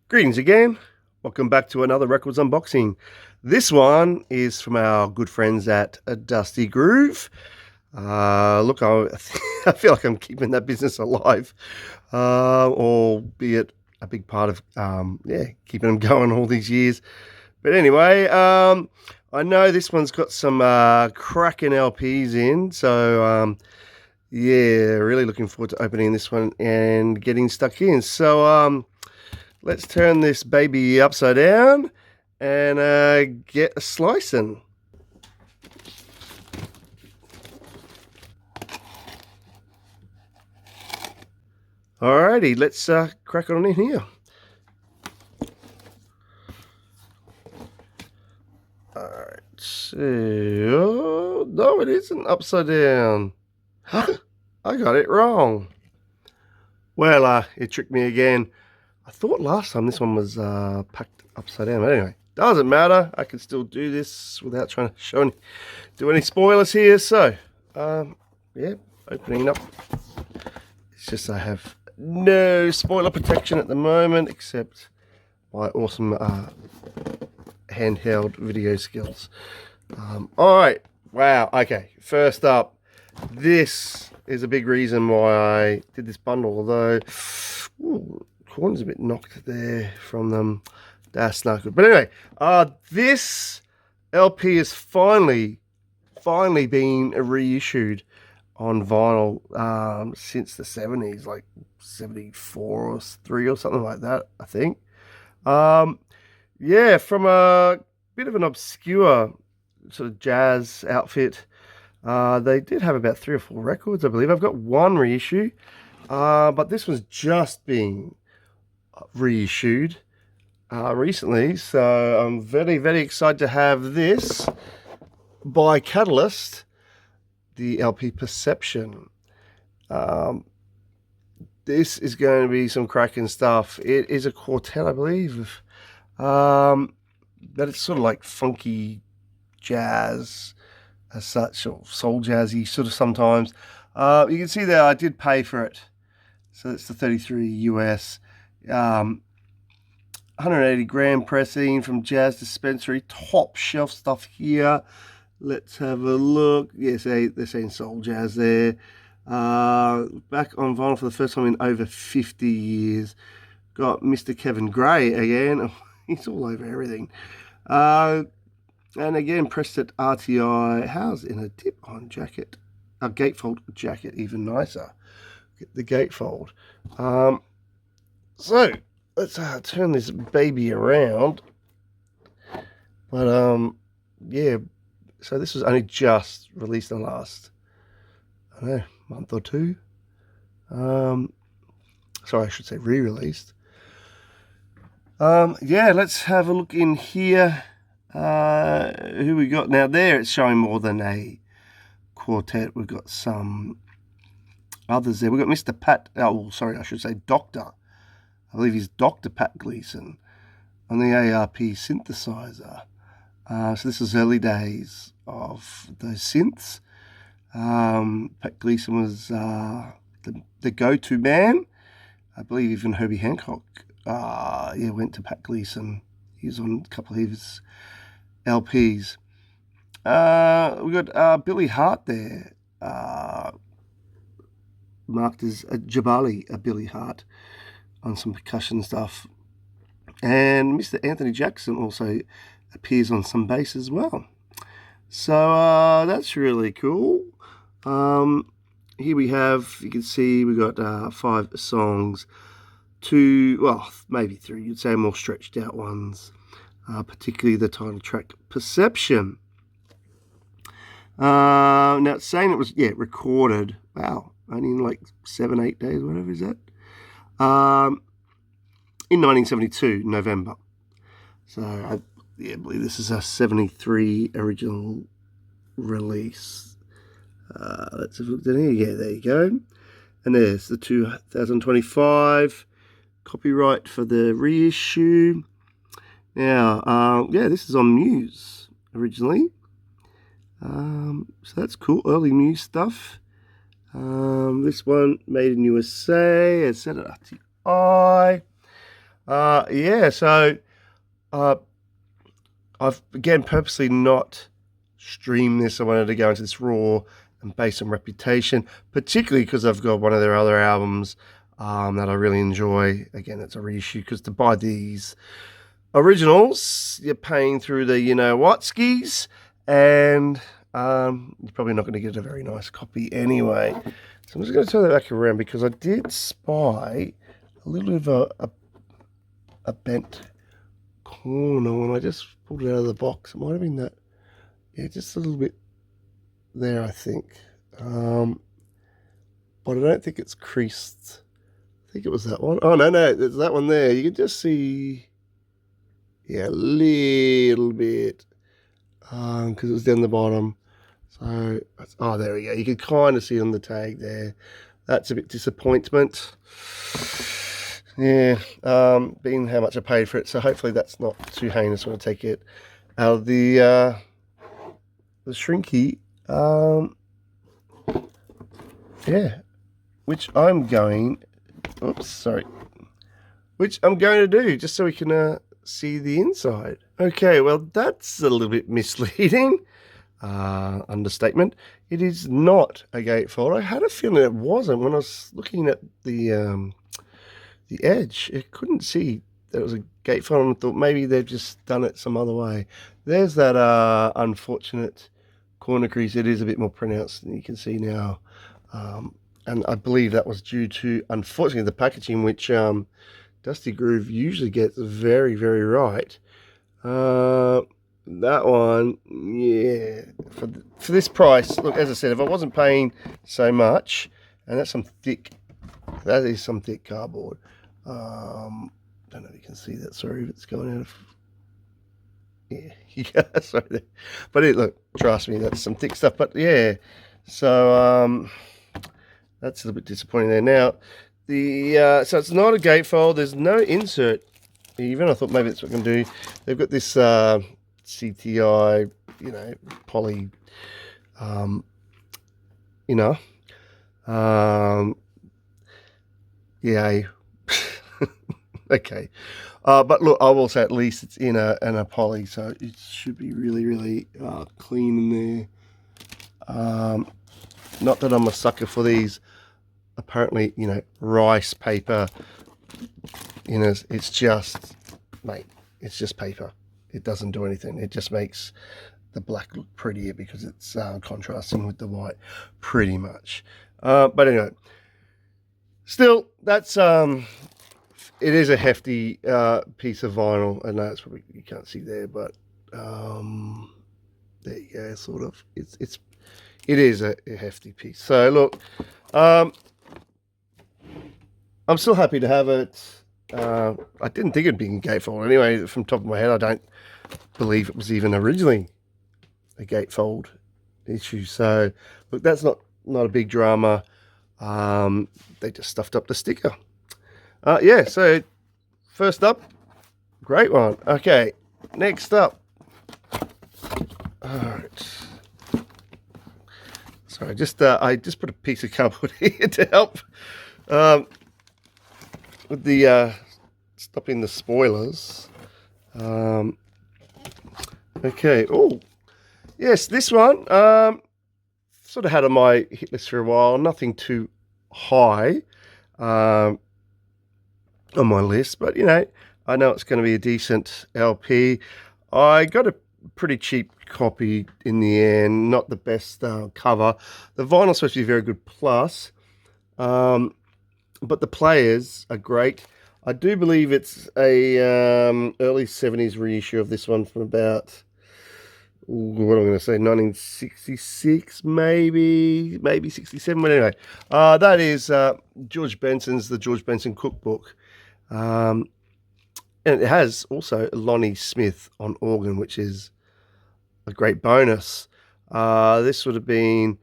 Greetings again. Welcome back to another records unboxing. This one is from our good friends at Dusty Groove. Look, I feel like I'm keeping that business alive, albeit a big part of keeping them going all these years. But anyway, I know this one's got some cracking LPs in, so really looking forward to opening this one and getting stuck in. So let's turn this baby upside down and get a slicing. Alrighty, let's crack on in here. Alright, so no, it isn't upside down. I got it wrong. Well, it tricked me again. I thought last time this one was packed upside down, but anyway, doesn't matter. I can still do this without trying to do any spoilers here. So, opening up. It's just I have no spoiler protection at the moment, except my awesome handheld video skills. All right, wow. Okay, first up, this is a big reason why I did this bundle. Although, corner's a bit knocked there from them. That's not good. But anyway, this LP is finally been reissued on vinyl since the 70s, like 74 or 3 or something like that, I think. From a bit of an obscure sort of jazz outfit. They did have about 3 or 4 records, I believe. I've got one reissue, but this was just being reissued recently, so I'm very, very excited to have this by Catalyst, the LP Perception. This is going to be some cracking stuff. It is a quartet, I believe, but it's sort of like funky jazz as such, or soul jazzy sort of sometimes. You can see there I did pay for it, so it's the 33 US. 180 gram pressing from Jazz Dispensary. Top shelf stuff here. Let's have a look. Yes, they're saying soul jazz there. Back on vinyl for the first time in over 50 years. Got Mr. Kevin Gray again. He's all over everything. And again, pressed at RTI. How's in a tip-on jacket? A gatefold jacket, even nicer. Get the gatefold. So let's turn this baby around. But so this was only just released in the last, I don't know, month or two. Sorry, I should say re-released. Let's have a look in here. Who we got now? There, it's showing more than a quartet. We've got some others there. We've got Mr. Pat. Oh, sorry, I should say Doctor. I believe he's Dr. Pat Gleason on the ARP synthesizer. So this is early days of those synths. Pat Gleason was the go-to man. I believe even Herbie Hancock went to Pat Gleason. He was on a couple of his LPs. We've got Billy Hart there, marked as a Jabali, a Billy Hart, on some percussion stuff. And Mr. Anthony Jackson also appears on some bass as well. So that's really cool. Here we have, you can see we've got 5 songs. 2, well, maybe 3, you'd say more stretched out ones. Particularly the title track, Perception. Now it's saying it was, recorded, wow, only in like 7-8 days, whatever is that? In 1972, November. So I believe this is a 73 original release. Let's have a look down here. Yeah, there you go. And there's the 2025 copyright for the reissue. Now, this is on Muse originally. So that's cool. Early Muse stuff. This one made in USA. It's set at RTI. Yeah, so uh, I've again purposely not streamed this. I wanted to go into this raw and based on reputation, particularly because I've got one of their other albums that I really enjoy. Again, it's a reissue because to buy these originals, you're paying through the you know what skis, and you're probably not going to get a very nice copy anyway. So I'm just going to turn that back around because I did spy a little bit of a bent corner when I just pulled it out of the box. It might have been that, yeah, just a little bit there, I think. But I don't think it's creased. I think it was that one. Oh, no, there's that one there. You can just see, yeah, a little bit, because it was down the bottom. So, oh, there we go. You can kind of see on the tag there. That's a bit disappointment. Yeah, being how much I paid for it. So hopefully that's not too heinous when I take it out of the shrinky. Yeah, which I'm going. Oops, sorry. Which I'm going to do just so we can see the inside. Okay, well that's a little bit misleading. Understatement. It is not a gatefold. I had a feeling it wasn't when I was looking at the edge. I couldn't see that it was a gatefold, and I thought maybe they've just done it some other way. There's that unfortunate corner crease. It is a bit more pronounced than you can see now, and I believe that was due to, unfortunately, the packaging, which Dusty Groove usually gets very, very right. That one, yeah, for this price, look, as I said, if I wasn't paying so much, and that's that is some thick cardboard. Don't know if you can see that, sorry if it's going out of, yeah, sorry, but look, trust me, that's some thick stuff, but yeah, so, that's a little bit disappointing there. Now, so it's not a gatefold, there's no insert even. I thought maybe that's what I'm going to do. They've got this CTI, you know, poly, you know, yeah, okay. But look, I will say at least it's in a poly, so it should be really, really clean in there. Not that I'm a sucker for these, apparently, you know, rice paper. You know, it's just, mate, it's just paper. It doesn't do anything. It just makes the black look prettier because it's contrasting with the white pretty much. But anyway, still, that's it is a hefty piece of vinyl. I know it's probably, you can't see there, but there you go, sort of. It is a hefty piece. So look, I'm still happy to have it. I didn't think it'd be a gatefold anyway. From the top of my head, I don't believe it was even originally a gatefold issue. So look, that's not a big drama. They just stuffed up the sticker. Yeah, so first up, great one. Okay, next up. All right. Sorry, I just put a piece of cardboard here to help with the stopping the spoilers. Okay. Oh, yes, this one sort of had on my hit list for a while. Nothing too high on my list, but you know, I know it's going to be a decent LP. I got a pretty cheap copy in the end. Not the best cover. The vinyl's supposed to be very good plus. But the players are great. I do believe it's a early 70s reissue of this one from about, what am I going to say, 1966, maybe 67. But anyway, that is George Benson's The George Benson Cookbook. And it has also Lonnie Smith on organ, which is a great bonus. This would have been,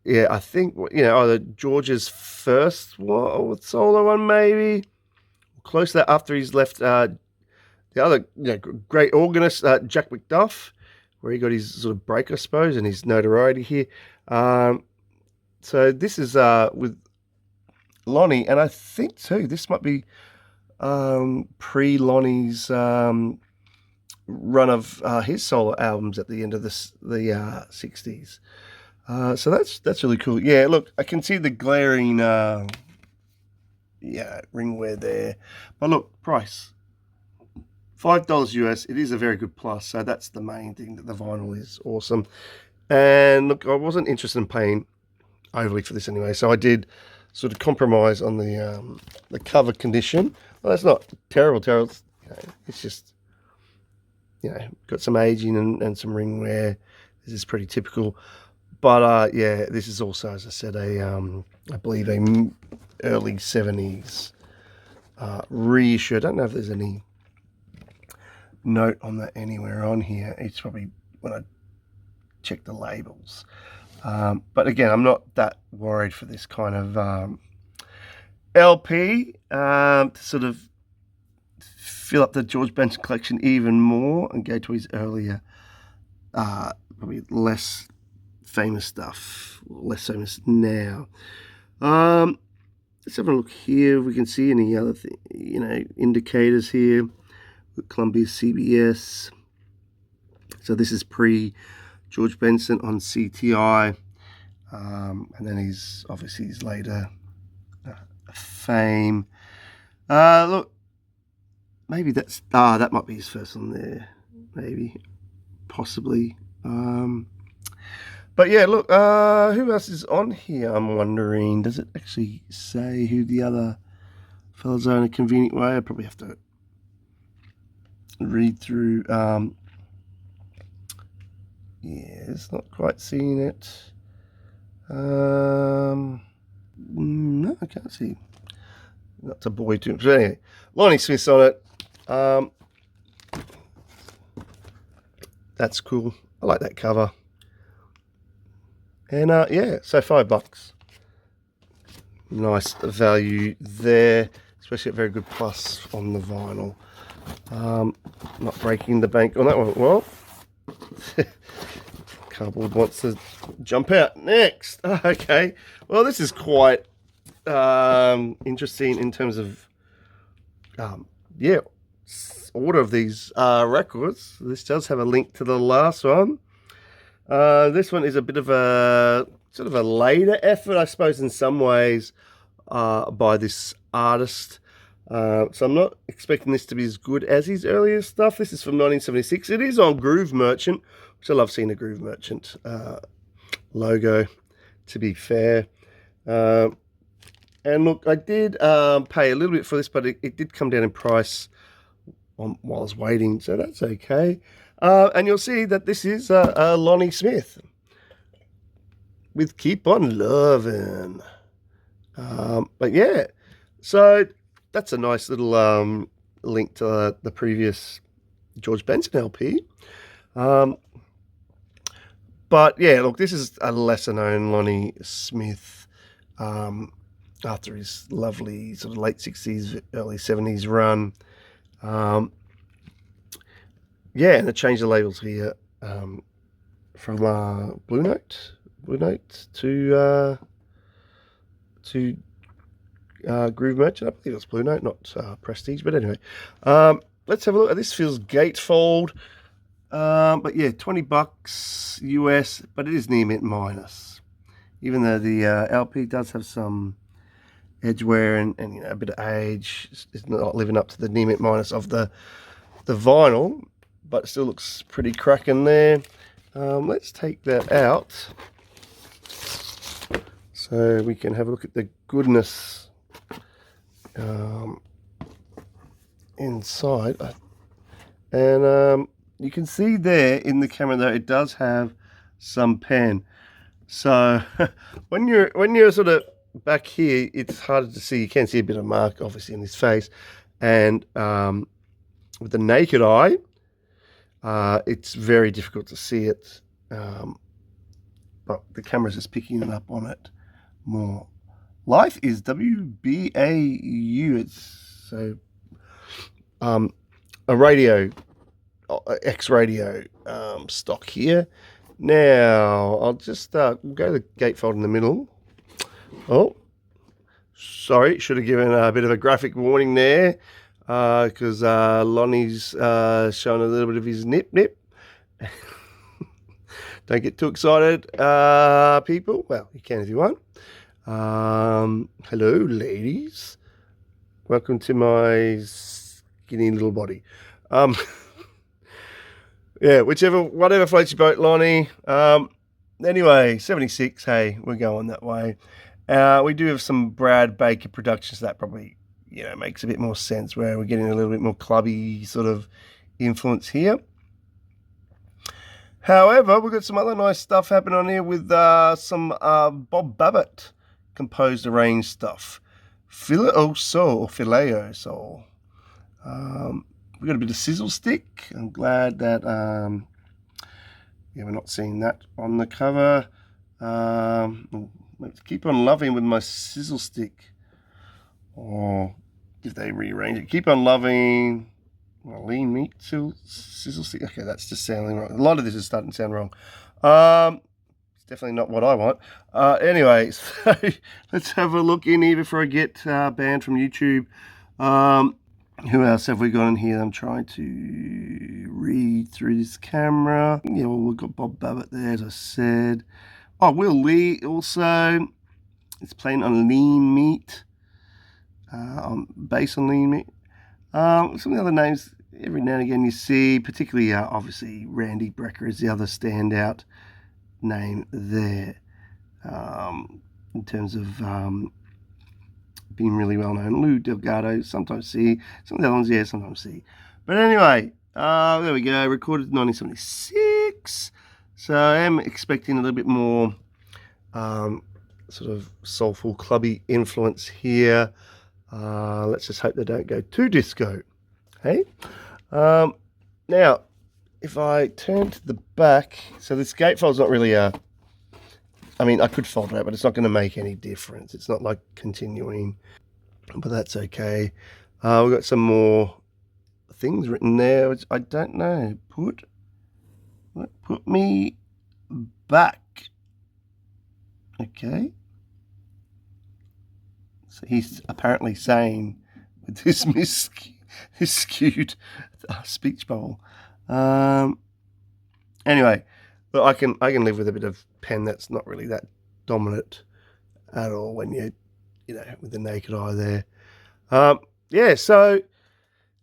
yeah, I think, you know, either George's first solo one, maybe. Close to that, after he's left the other, you know, great organist, Jack McDuff, where he got his sort of break, I suppose, and his notoriety here. So this is with Lonnie, and I think, too, this might be pre-Lonnie's run of his solo albums at the end of the 60s. So that's really cool. Yeah, look, I can see the glaring ring wear there. But look, price. $5 US. It is a very good plus, so that's the main thing, that the vinyl is awesome. And look, I wasn't interested in paying overly for this anyway, so I did sort of compromise on the cover condition. Well, that's not terrible. It's just, got some aging and some ring wear. This is pretty typical. But yeah, this is also, as I said, I believe a early 70s reissue. I don't know if there's any note on that anywhere on here. It's probably when I check the labels. But again, I'm not that worried for this kind of LP to sort of fill up the George Benson collection even more and go to his earlier, probably less famous stuff, less famous now. Let's have a look here. If we can see any other indicators here. Columbia CBS. So this is pre George Benson on CTI, and then he's obviously his later fame. Look, maybe that might be his first one there, maybe, possibly. But yeah, look, who else is on here? I'm wondering. Does it actually say who the other fellas are in a convenient way? I probably have to read through. Yeah, it's not quite seeing it. No, I can't see. Not to bore you too much. But anyway, Lonnie Smith's on it. That's cool. I like that cover. And yeah, so $5. Nice value there, especially at very good plus on the vinyl. Not breaking the bank on that one. Well, cardboard wants to jump out next. Okay, well, this is quite interesting in terms of order of these records. This does have a link to the last one. This one is a bit of a sort of a later effort, I suppose, in some ways, by this artist. So I'm not expecting this to be as good as his earlier stuff. This is from 1976. It is on Groove Merchant, which I love seeing a Groove Merchant logo, to be fair. And look, I did pay a little bit for this, but it did come down in price while I was waiting, so that's okay. And you'll see that this is Lonnie Smith with Keep On Lovin'. But yeah, so that's a nice little link to the previous George Benson LP. But yeah, look, this is a lesser known Lonnie Smith after his lovely sort of late 60s, early 70s run. Yeah, and I changed the labels here from Blue Note to Groove Merchant. I believe it's Blue Note, not Prestige. But anyway, let's have a look. This feels gatefold, but yeah, $20 US. But it is near mint minus, even though the LP does have some edge wear and a bit of age. It's not living up to the near mint minus of the vinyl, but it still looks pretty cracking there. Let's take that out so we can have a look at the goodness inside. And you can see there in the camera that it does have some pen. So when you're sort of back here, it's harder to see. You can see a bit of mark obviously in his face, and with the naked eye, it's very difficult to see it, but the camera's just picking it up on it more. Life is WBAU. It's so a radio, X-radio stock here. Now I'll just go to the gatefold in the middle. Oh, sorry, should have given a bit of a graphic warning there. because Lonnie's showing a little bit of his nip. Don't get too excited, people. Well, you can if you want. Hello, ladies. Welcome to my skinny little body. Yeah, whatever floats your boat, Lonnie. Anyway, 76. Hey, we're going that way. We do have some Brad Baker productions that probably, makes a bit more sense, where we're getting a little bit more clubby sort of influence here. However, we've got some other nice stuff happening on here with some Bob Babbitt composed arranged stuff. Filet au sol. We've got a bit of sizzle stick. I'm glad that we're not seeing that on the cover. Let's keep on loving with my sizzle stick. Or if they rearrange it, keep on loving. Lean meat sizzle stick. Okay, that's just sounding wrong. A lot of this is starting to sound wrong. It's definitely not what I want. Anyway, so let's have a look in here before I get banned from YouTube. Who else have we got in here? I'm trying to read through this camera. Yeah, well, we've got Bob Babbitt there, as I said. Oh, Will Lee also. It's playing on lean meat. Based on lean meat. Some of the other names, every now and again you see, particularly obviously Randy Brecker is the other standout name there, in terms of being really well known. Lou Delgado, sometimes see. Some of the other ones, yeah, sometimes see. But anyway, there we go, recorded in 1976. So I am expecting a little bit more sort of soulful, clubby influence here. Let's just hope they don't go too disco. Hey? Now, if I turn to the back, so this gatefold's not really I could fold it out, but it's not going to make any difference. It's not like continuing, but that's okay. We've got some more things written there, which I don't know. Put me back. Okay. So he's apparently saying with this skewed speech bubble. Anyway, but I can live with a bit of pen that's not really that dominant at all when you with the naked eye there. Yeah, so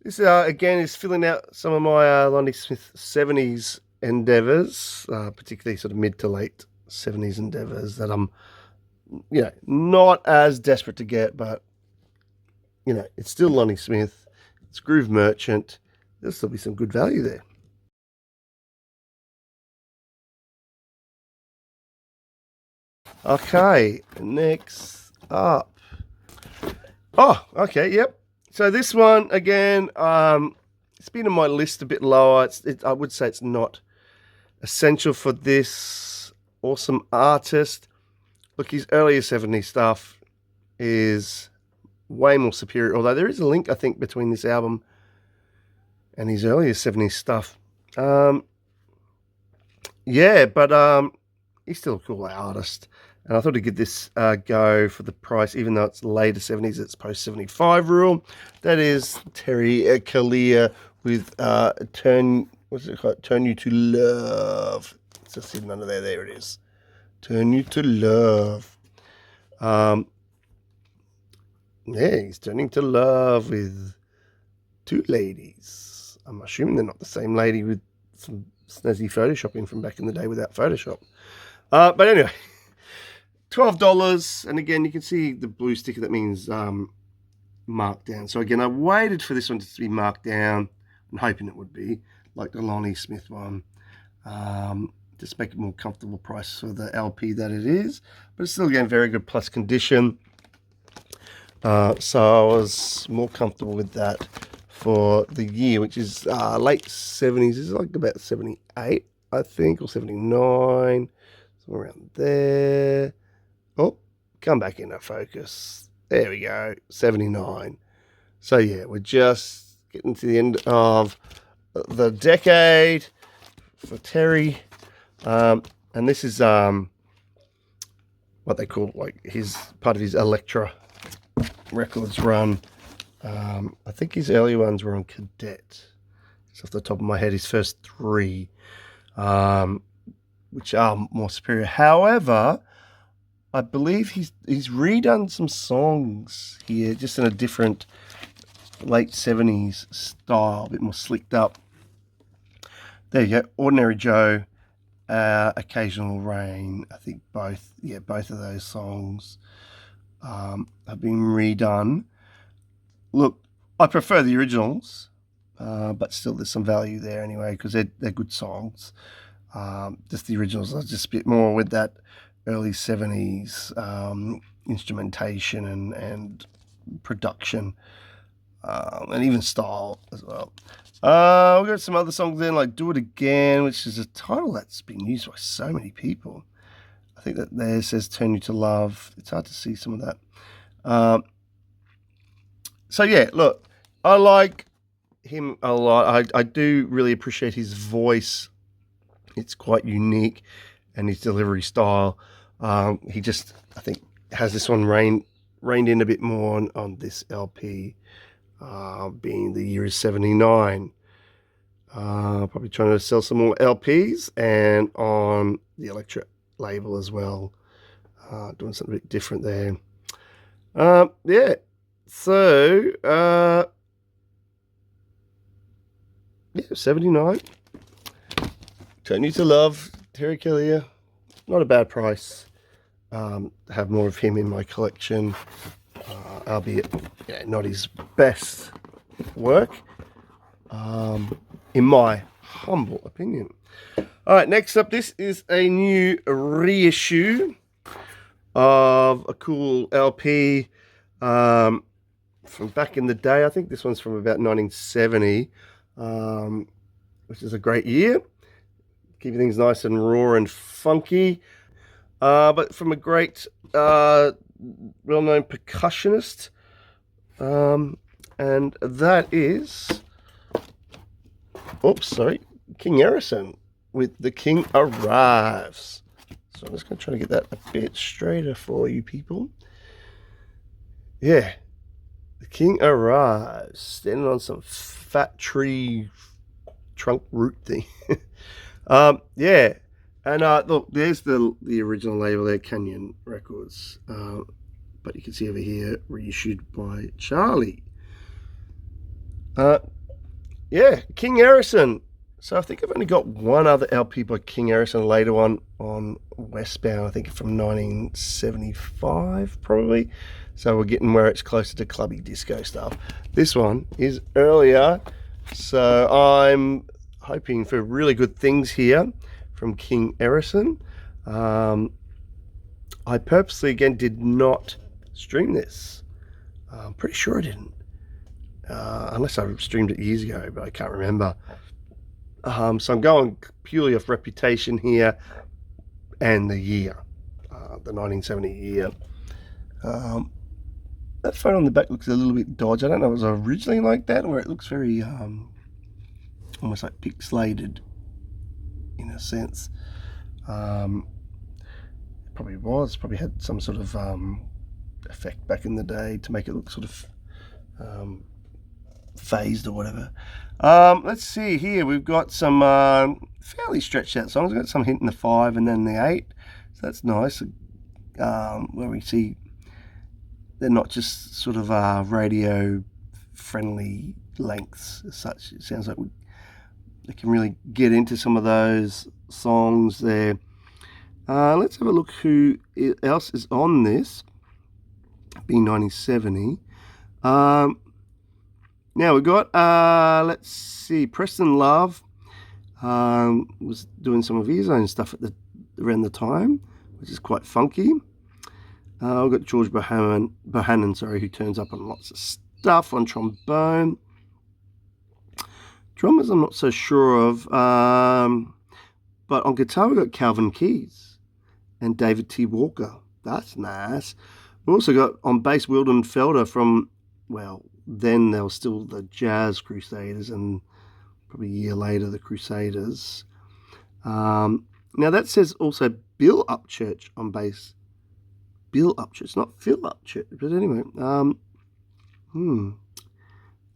this again is filling out some of my Lonnie Smith 70s endeavours, particularly sort of mid to late 70s endeavours that I'm not as desperate to get, but it's still Lonnie Smith, it's Groove Merchant. There'll still be some good value there. Okay, next up. Oh, okay, yep. So this one again, it's been on my list a bit lower. I would say it's not essential for this awesome artist. Look, his earlier 70s stuff is way more superior, although there is a link, I think, between this album and his earlier 70s stuff. Yeah, but he's still a cool artist. And I thought I'd give this go for the price, even though it's later 70s, it's post-75 rule. That is Terry Kalia with Turn You to Love. It's just hidden under there. There it is. Turn You to Love. Yeah, he's turning to love with two ladies. I'm assuming they're not the same lady with some snazzy photoshopping from back in the day without Photoshop. But anyway, $12. And again, you can see the blue sticker. That means marked down. So again, I waited for this one to be marked down. I'm hoping it would be like the Lonnie Smith one. Just make it more comfortable price for the LP that it is, but it's still again very good plus condition. So I was more comfortable with that for the year, which is late 70s. It's like about 78, I think, or 79, somewhere around there. Oh, come back into focus. There we go, 79. So yeah, we're just getting to the end of the decade for Terry. And this is what they call like his part of his Elektra Records run. I think his early ones were on Cadet. It's off the top of my head, his first three, which are more superior. However, I believe he's redone some songs here, just in a different late 70s style, a bit more slicked up. There you go, Ordinary Joe, Occasional Rain. I think both of those songs have been redone. Look, I prefer the originals, but still there's some value there anyway, because they're good songs. Just the originals are just a bit more with that early 70s instrumentation and production, and even style as well. We've got some other songs then, like Do It Again, which is a title that's been used by so many people. I think that there says Turn You to Love. It's hard to see some of that. So yeah, look, I like him a lot. I do really appreciate his voice. It's quite unique, and his delivery style. He just, I think, has this one reined in a bit more on this LP, being the year is 79. Probably trying to sell some more LPs, and on the Electra label as well. Doing something a bit different there. Yeah. So, yeah, 79. Turn You to Love, Terry Callier. Not a bad price. Have more of him in my collection, albeit not his best work, in my humble opinion. All right, next up, this is a new reissue of a cool LP from back in the day. I think this one's from about 1970, which is a great year. Keeping things nice and raw and funky. But from a great, well-known percussionist. And that is, King Harrison with The King Arrives. So I'm just going to try to get that a bit straighter for you people. Yeah. The King Arrives. Standing on some fat tree trunk root thing. Yeah. And look, there's the original label there, Canyon Records. But you can see over here, reissued by Charlie. Yeah, King Harrison. So I think I've only got one other LP by King Harrison, later one on Westbound, I think from 1975 probably. So we're getting where it's closer to clubby disco stuff. This one is earlier, so I'm hoping for really good things here from King Harrison. I purposely again did not stream this. I'm pretty sure I didn't, unless I streamed it years ago, but I can't remember. So I'm going purely off reputation here and the year, the 1970 year. That photo on the back looks a little bit dodgy. I don't know if it was originally like that, or it looks very almost like pixelated in a sense. It probably was, probably had some sort of effect back in the day to make it look sort of phased or whatever. Let's see here. We've got some fairly stretched out songs. We've got some hitting the 5 and then the 8. So that's nice. Where we see they're not just sort of radio friendly lengths as such. It sounds like they can really get into some of those songs there. Let's have a look who else is on this, being 1970. Now we've got, let's see, Preston Love was doing some of his own stuff around the time, which is quite funky. We've got George Bohannon, who turns up on lots of stuff on trombone. Drummers I'm not so sure of, but on guitar we've got Calvin Keys and David T. Walker. That's nice. We've also got on bass Wilden Felder from, well, then they were still the Jazz Crusaders, and probably a year later the Crusaders. Now that says also Bill Upchurch on bass. Bill Upchurch, not Phil Upchurch, but anyway.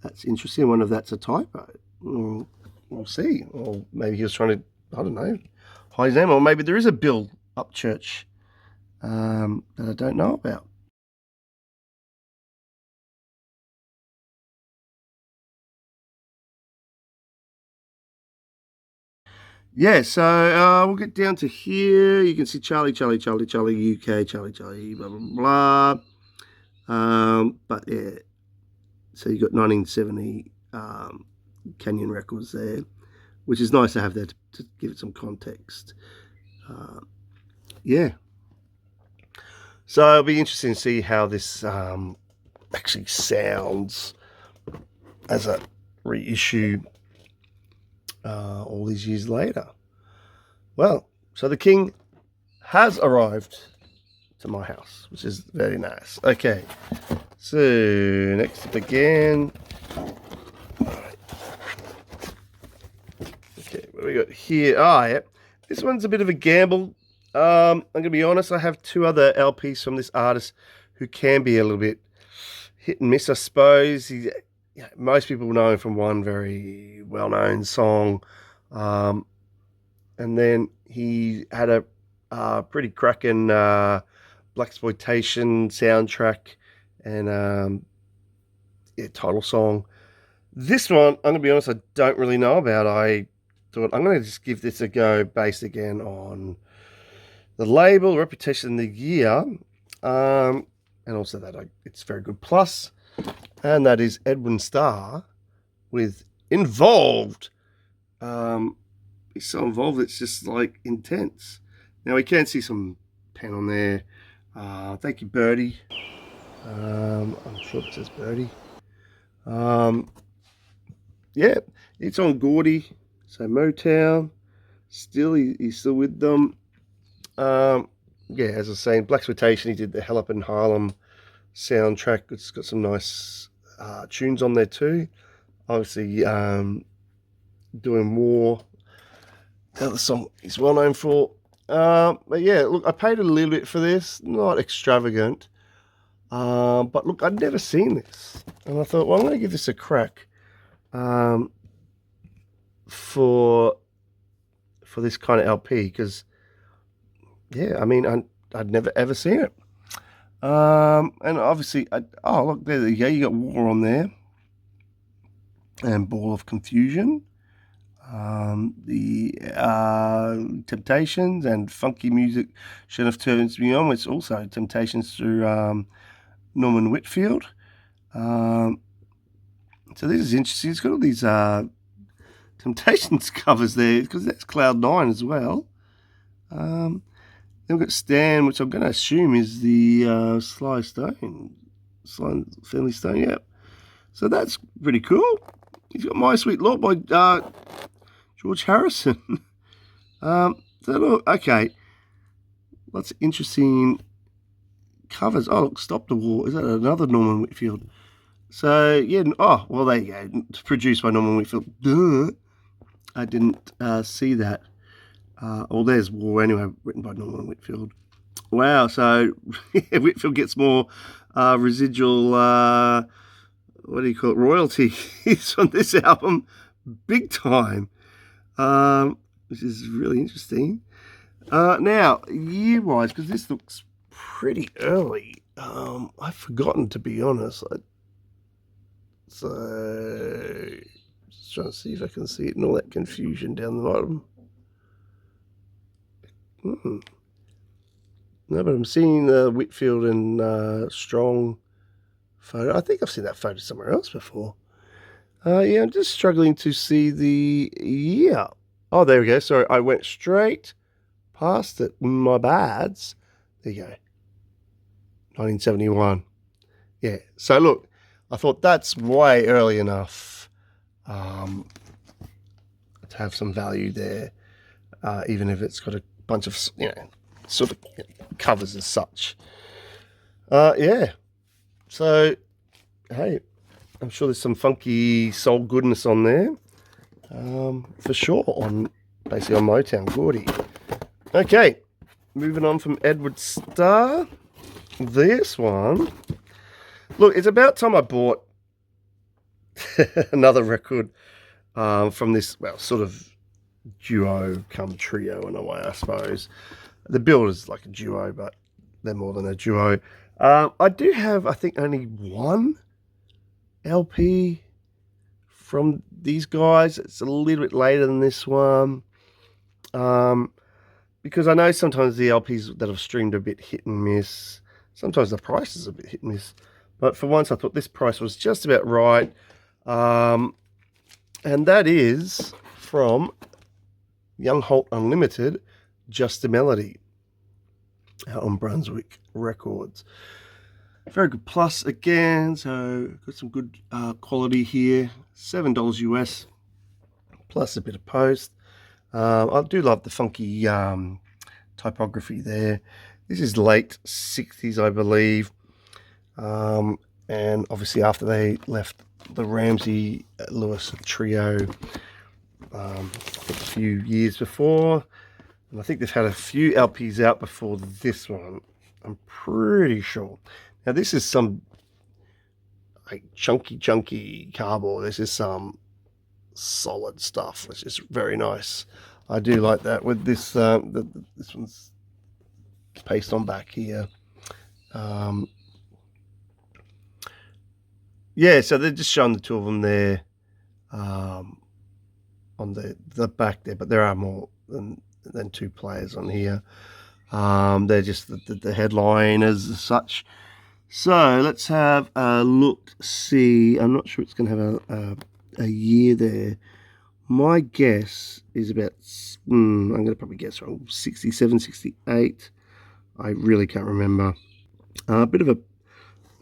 That's interesting. I wonder if that's a typo. We'll see. Or maybe he was trying to, I don't know, hide his name. Or maybe there is a Bill Upchurch that I don't know about. Yeah, so we'll get down to here. You can see Charlie, Charlie, Charlie, Charlie, UK, Charlie, Charlie, blah, blah, blah. But yeah, so you got 1970 Canyon Records there, which is nice to have there to give it some context. Yeah. So it'll be interesting to see how this actually sounds as a reissue all these years later. Well, so the King has arrived to my house, which is very nice. Okay, so next up again. Okay, what do we got here? Yeah, this one's a bit of a gamble. I'm gonna be honest, I have two other LPs from this artist who can be a little bit hit and miss, I suppose. Most people know him from one very well-known song, and then he had a pretty cracking blaxploitation soundtrack and title song. This one, I'm gonna be honest, I don't really know about. I thought I'm gonna just give this a go based again on the label, reputation, the year, and also that it's very good. Plus, and that is Edwin Starr with Involved. He's so involved, it's just like intense. Now we can see some pen on there. Thank you, Birdie. I'm sure it says Birdie. Yeah, it's on Gordy. So Motown. Still, he's still with them. Yeah, as I was saying, blaxploitation. He did the Hell Up in Harlem soundtrack. It's got some nice tunes on there too. Obviously, doing War. The other song he's well known for. But yeah, look, I paid a little bit for this. Not extravagant. But look, I'd never seen this. And I thought, well, I'm going to give this a crack. For this kind of LP, because yeah, I mean, I'd never ever seen it. And obviously, oh look, there you go. You got War on there, and Ball of Confusion. The Temptations and Funky Music Shouldn't Have Turned Me On. It's also Temptations through Norman Whitfield. So this is interesting. It's got all these Temptations covers there, because that's Cloud 9 as well. Then we've got Stan, which I'm going to assume is the Sly Family Stone, yep. So that's pretty cool. He's got My Sweet Lord by George Harrison. So look, okay. Lots of interesting covers. Oh, look, Stop the War. Is that another Norman Whitfield? So, yeah, oh, well, there you go. It's produced by Norman Whitfield. Duh. I didn't see that. Well, there's War anyway, written by Norman Whitfield. Wow, so Whitfield gets more residual, what do you call it, royalties on this album, big time, which is really interesting. Now, year-wise, because this looks pretty early, I've forgotten, to be honest. So, just trying to see if I can see it and all that confusion down the bottom. No, but I'm seeing the Whitfield and Strong photo. I think I've seen that photo somewhere else before. Yeah, I'm just struggling to see the year. Oh, there we go. Sorry, I went straight past it. My bads. There you go. 1971. Yeah. So look, I thought that's way early enough to have some value there, even if it's got a bunch of, sort of covers as such. Yeah. So, hey, I'm sure there's some funky soul goodness on there, for sure, basically on Motown, Gordy. Okay, moving on from Edward Starr. This one, look, it's about time I bought another record from this, well, sort of duo come trio in a way, I suppose. The build is like a duo, but they're more than a duo. I do have, I think, only one LP from these guys. It's a little bit later than this one. Because I know sometimes the LPs that have streamed are a bit hit and miss. Sometimes the price is a bit hit and miss. But for once, I thought this price was just about right. And that is from Young Holt Unlimited, Just a Melody, out on Brunswick Records. Very good plus again, so got some good quality here. $7 US, plus a bit of post. I do love the funky typography there. This is late 60s, I believe. And obviously after they left the Ramsey Lewis trio a few years before. And I think they've had a few LPs out before this one. I'm pretty sure. Now this is some like chunky cardboard. This is some solid stuff, which is very nice. I do like that with this. This one's paste on back here. Yeah, so they're just showing the two of them there on the back there, but there are more than two players on here. They're just the headliners as such. So let's have a look. See, I'm not sure it's going to have a year there. My guess is about, I'm going to probably guess wrong, 67, 68. I really can't remember. A bit of a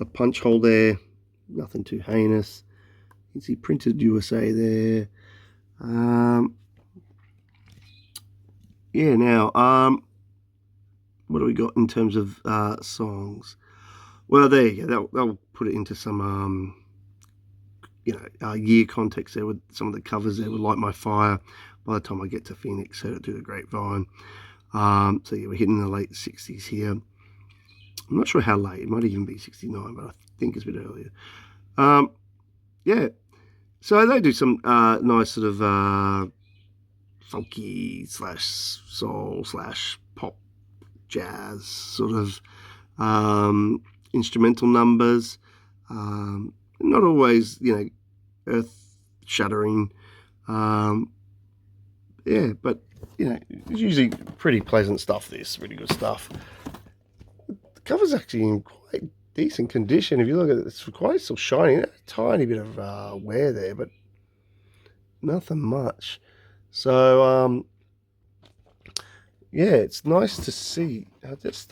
punch hole there. Nothing too heinous. You can see printed USA there. Yeah, now, what do we got in terms of songs? Well, there you go. They'll put it into some, year context there with some of the covers there with Light My Fire. By the time I get to Phoenix, Heard It Through the Grapevine. So yeah, we're hitting the late 60s here. I'm not sure how late. It might even be 69, but I think it's a bit earlier. Yeah. So they do some nice sort of funky / soul / pop jazz sort of instrumental numbers. Not always, earth shattering. Yeah, but it's usually pretty pleasant stuff. This really good stuff. The cover's actually in quite decent condition. If you look at it, it's quite still shiny. A tiny bit of wear there, but nothing much. So yeah, it's nice to see. I just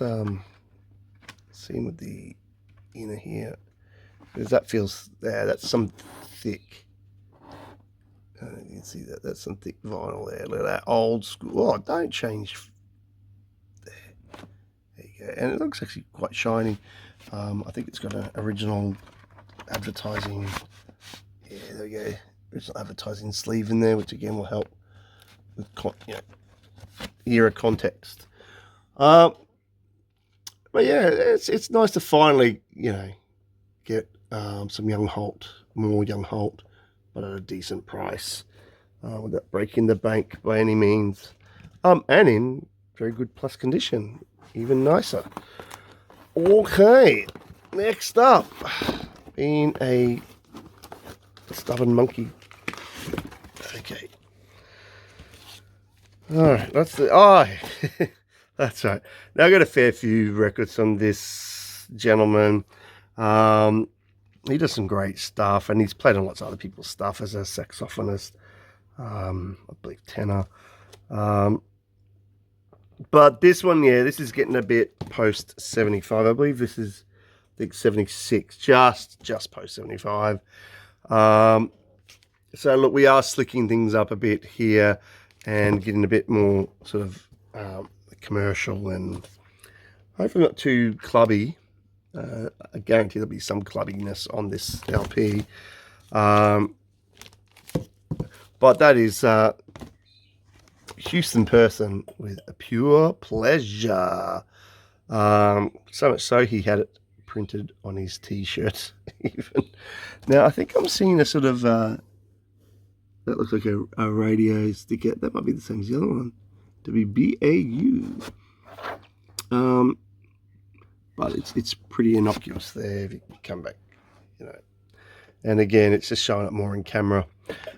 see with the inner here, because that feels there. That's some thick. You can see that's some thick vinyl there. Look at that old school. Oh, don't change. There you go. And it looks actually quite shiny. I think it's got an original advertising. Yeah, there we go. Original advertising sleeve in there, which again will help with era context. But yeah, it's nice to finally get some more Young Holt, but at a decent price, without breaking the bank by any means, and in very good plus condition, even nicer. Okay, next up, being a stubborn monkey. Okay, all right, that's that's right. Now I got a fair few records on this gentleman. He does some great stuff, and he's played on lots of other people's stuff as a saxophonist, I believe tenor. But this one, yeah, this is getting a bit post 75. I believe this is, I think 76, just post 75. So look, we are slicking things up a bit here and getting a bit more sort of commercial and hopefully not too clubby. I guarantee there'll be some clubbiness on this LP. But that is Houston Person with A Pure Pleasure. So much so he had it printed on his t-shirt even. Now I think I'm seeing a sort of that looks like a radio sticker. That might be the same as the other one. WBAU. But it's pretty innocuous there if you come back, you know. And again, it's just showing up more in camera.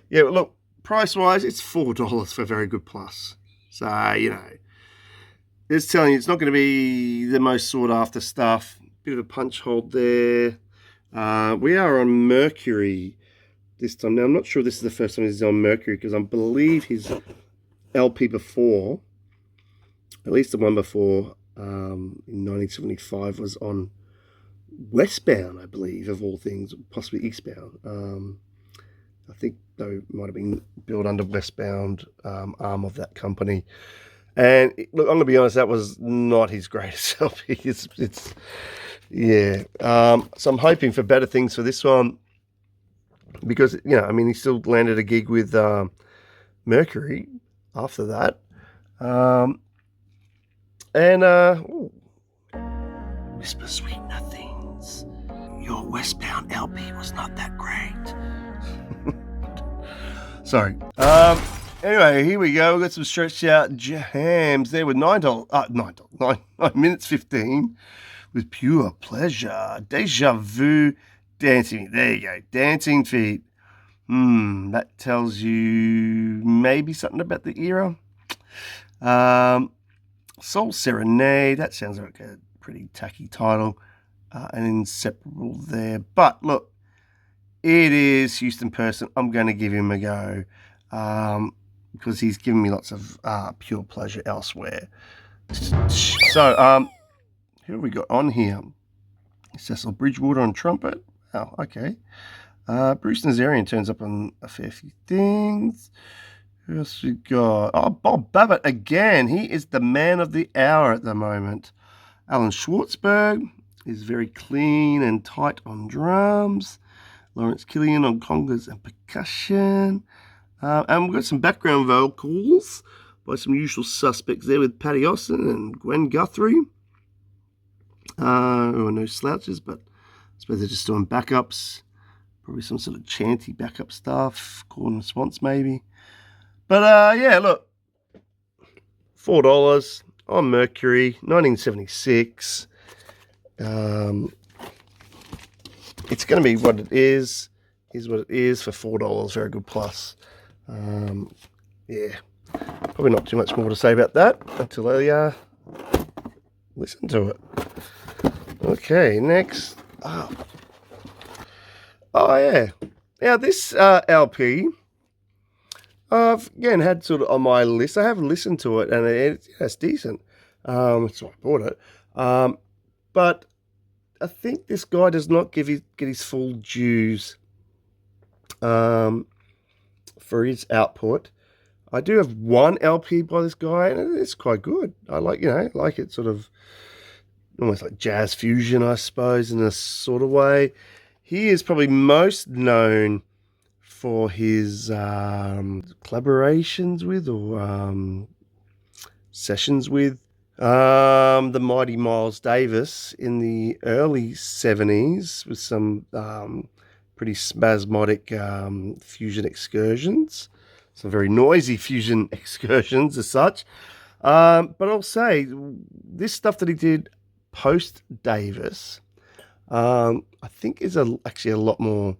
Yeah, look, price-wise, it's $4 for Very Good Plus. So, you know, it's telling you it's not going to be the most sought-after stuff. Bit of a punch hold there. We are on Mercury this time. Now, I'm not sure this is the first time he's on Mercury because I believe his LP before, at least the one before, in 1975 was on Westbound, I believe, of all things, possibly Eastbound. I think though it might have been built under Westbound, arm of that company. And look, I'm gonna be honest, that was not his greatest LP. It's yeah. So I'm hoping for better things for this one because, you know, I mean, he still landed a gig with Mercury after that. Ooh. Whisper Sweet Nothings. Your Westbound LP was not that great. Sorry. Anyway, here we go. We've got some stretched out jams there with $9, 9 minutes 15 with Pure Pleasure. Deja Vu Dancing. There you go. Dancing Feet. That tells you maybe something about the era. Soul Serenade. That sounds like a pretty tacky title. And Inseparable there. But look, it is Houston Person. I'm going to give him a go because he's given me lots of Pure Pleasure elsewhere. So, who have we got on here? Cecil Bridgewater on trumpet. Oh, okay. Bruce Nazarian turns up on a fair few things. Who else we got? Oh, Bob Babbitt again. He is the man of the hour at the moment. Alan Schwartzberg is very clean and tight on drums. Lawrence Killian on congas and percussion. And we've got some background vocals by some usual suspects there with Patty Austin and Gwen Guthrie. Who are no slouches, but I suppose they're just doing backups. Probably some sort of chanty backup stuff, call and response maybe. But yeah, look, $4 on Mercury, 1976. It's going to be what it is. Here's what it is for $4. Very Good Plus. Yeah, probably not too much more to say about that until I listen to it. Okay, next up. Oh yeah. Now this LP, I've again had sort of on my list. I have listened to it and it's decent. So I bought it. But I think this guy does not get his full dues for his output. I do have one LP by this guy, and it's quite good. I like it sort of almost like jazz fusion, I suppose, in a sort of way. He is probably most known for his collaborations with or sessions with the mighty Miles Davis in the early 70s with some pretty spasmodic fusion excursions, some very noisy fusion excursions as such. But I'll say this stuff that he did post Davis, I think is actually a lot more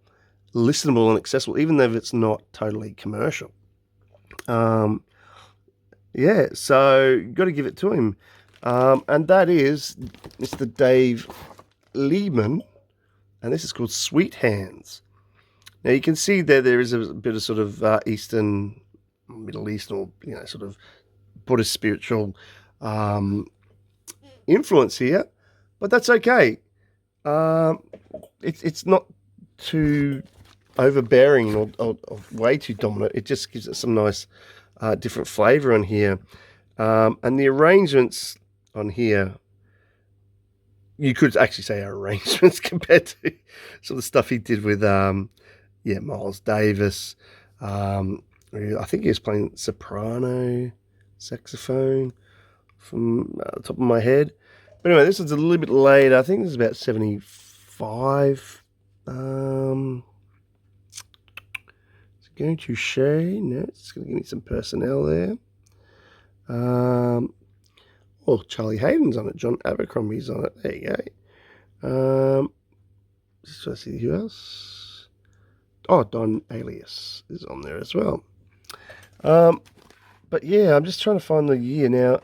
listenable and accessible, even though it's not totally commercial. Yeah, so got to give it to him. And that is Mr. Dave Lehman, and this is called Sweet Hands. Now you can see there is a bit of sort of Middle Eastern, or sort of Buddhist spiritual influence here, but that's okay. It's not too overbearing or way too dominant. It just gives it some nice different flavor on here, and the arrangements on here, you could actually say are arrangements compared to some of the stuff he did with Miles Davis. I think he was playing soprano saxophone from the top of my head. But anyway, this is a little bit later. I think this is about 75. It's going to show. No, it's going to give me some personnel there. Oh, Charlie Hayden's on it. John Abercrombie's on it. There you go. So I see who else. Oh, Don Alias is on there as well. But yeah, I'm just trying to find the year now.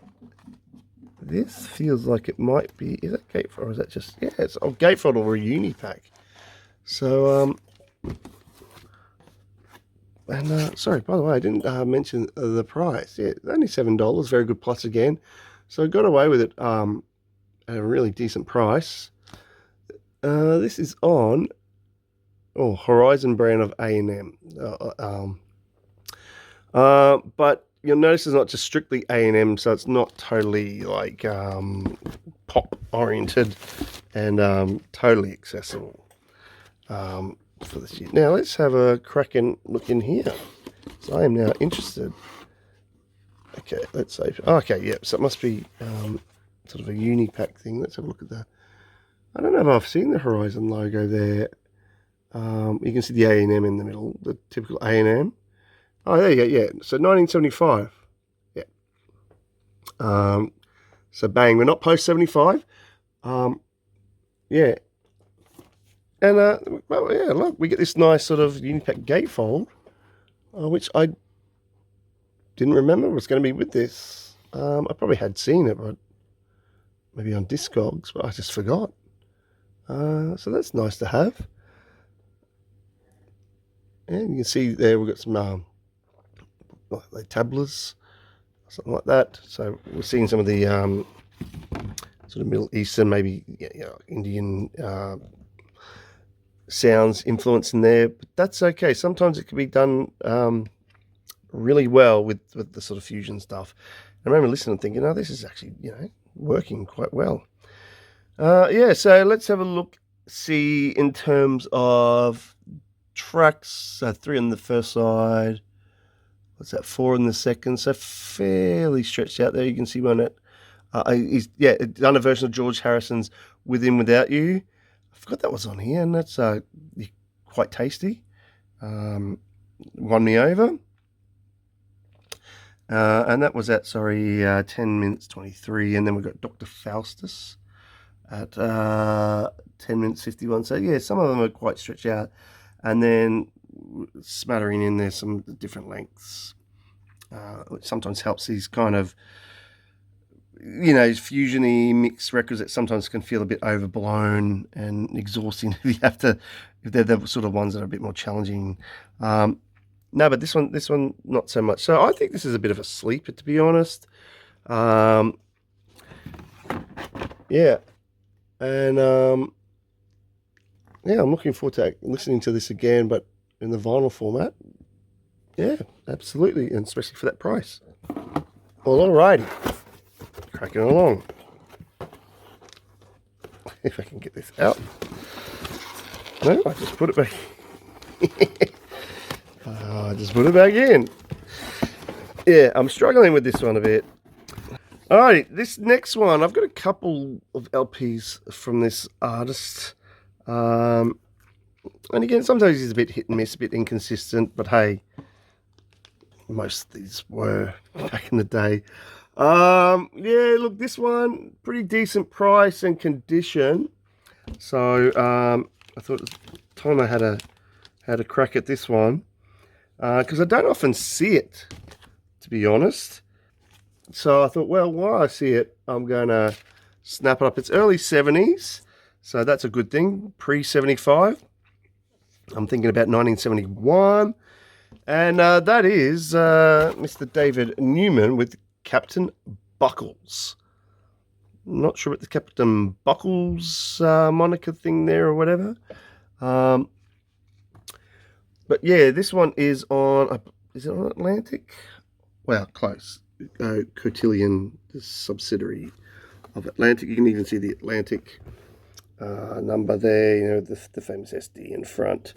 This feels like it might be. Is that Gatefold or is that just? Yeah, it's Gatefold or a uni pack. So and sorry, by the way, I didn't mention the price. Yeah, only $7. Very good plus again. So I got away with it at a really decent price. This is on Horizon brand of A&M. But you'll notice it's not just strictly A&M, so it's not totally like pop oriented and totally accessible for this year. Now let's have a crack and look in here. So I am now interested. Okay, let's open. Oh, okay, yeah. So it must be sort of a uni pack thing. Let's have a look at that. I don't know if I've seen the Horizon logo there. You can see the A&M in the middle, the typical A&M. Oh, there you go, yeah. So 1975. Yeah. So bang, we're not post 75. Yeah. And well, yeah, look, we get this nice sort of Unipack gatefold, which I didn't remember was going to be with this. I probably had seen it, but maybe on Discogs, but I just forgot. So that's nice to have. And you can see there we've got some like tablas, something like that. So we're seeing some of the sort of Middle Eastern, maybe Indian sounds influence in there, but that's okay. Sometimes it can be done really well with the sort of fusion stuff. I remember listening and thinking, oh, this is actually working quite well. Yeah, so let's have a look. See in terms of tracks, 3 on the first side. What's that? 4 on the second. So fairly stretched out there. You can see one at he's done a version of George Harrison's "With and Without You." I forgot that was on here, and that's quite tasty. Won me over. And that was at 10 minutes 23, and then we've got Dr. Faustus at 10 minutes 51. So yeah, some of them are quite stretched out, and then smattering in there some different lengths, which sometimes helps these kind of fusiony mixed records that sometimes can feel a bit overblown and exhausting if they're the sort of ones that are a bit more challenging. No, but this one not so much. So I think this is a bit of a sleeper, to be honest. Yeah, and yeah, I'm looking forward to listening to this again, but in the vinyl format. Yeah, absolutely, and especially for that price. Well, alrighty, cracking along. If I can get this out. No, I just put it back. I just put it back in. Yeah, I'm struggling with this one a bit. Alright, this next one, I've got a couple of LPs from this artist. And again, sometimes he's a bit hit and miss, a bit inconsistent, but hey, most of these were back in the day. Yeah, look, this one, pretty decent price and condition. So I thought it was time I had a crack at this one. Because I don't often see it, to be honest. So I thought, well, while I see it, I'm going to snap it up. It's early 70s, so that's a good thing. Pre-75. I'm thinking about 1971. And that is Mr. David Newman with Captain Buckles. Not sure what the Captain Buckles moniker thing there or whatever. But yeah, this one is on, is it on Atlantic? Well, close. Cotillion, the subsidiary of Atlantic. You can even see the Atlantic number there, the famous SD in front.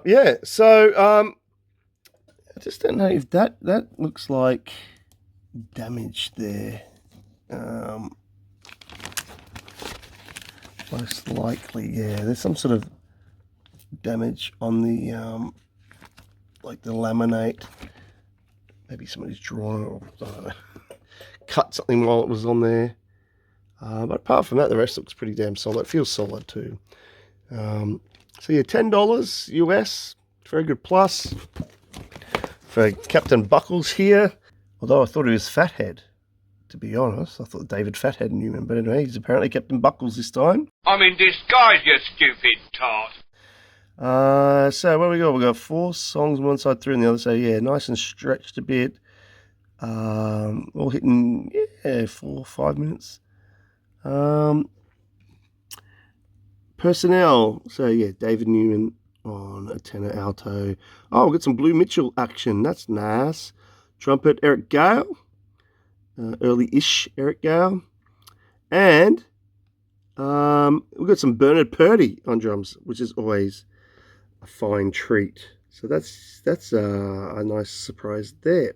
Yeah, so I just don't know if that looks like damage there. Most likely, yeah. There's some sort of damage on the like the laminate. Maybe somebody's drawn it, or I don't know, cut something while it was on there. But apart from that, the rest looks pretty damn solid. It feels solid too. So yeah, $10 US. Very good plus for Captain Buckles here. Although I thought he was Fathead, to be honest. I thought David Fathead Newman, but anyway, he's apparently Captain Buckles this time. I'm in disguise, you stupid tart. So what we got? We got 4 songs on one side, 3 on the other. So yeah, nice and stretched a bit. All hitting 4 or 5 minutes. Personnel. So yeah, David Newman on a tenor alto. Oh, we've got some Blue Mitchell action. That's nice. Trumpet, Eric Gale. Early-ish Eric Gale. And we've got some Bernard Purdy on drums, which is always a fine treat. So that's a nice surprise there.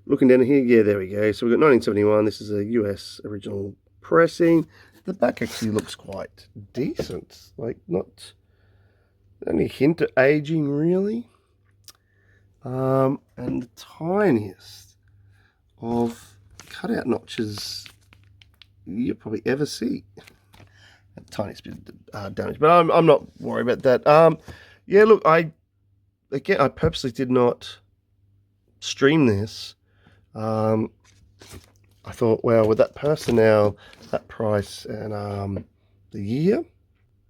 Looking down here, yeah, there we go. So we've got 1971. This is a US original pressing. The back actually looks quite decent. Like, not any hint of aging, really. And the tiniest of cutout notches you'll probably ever see. The tiniest bit of damage, but I'm not worried about that. Yeah, look, I purposely did not stream this. I thought, well, with that personnel, that price, and the year,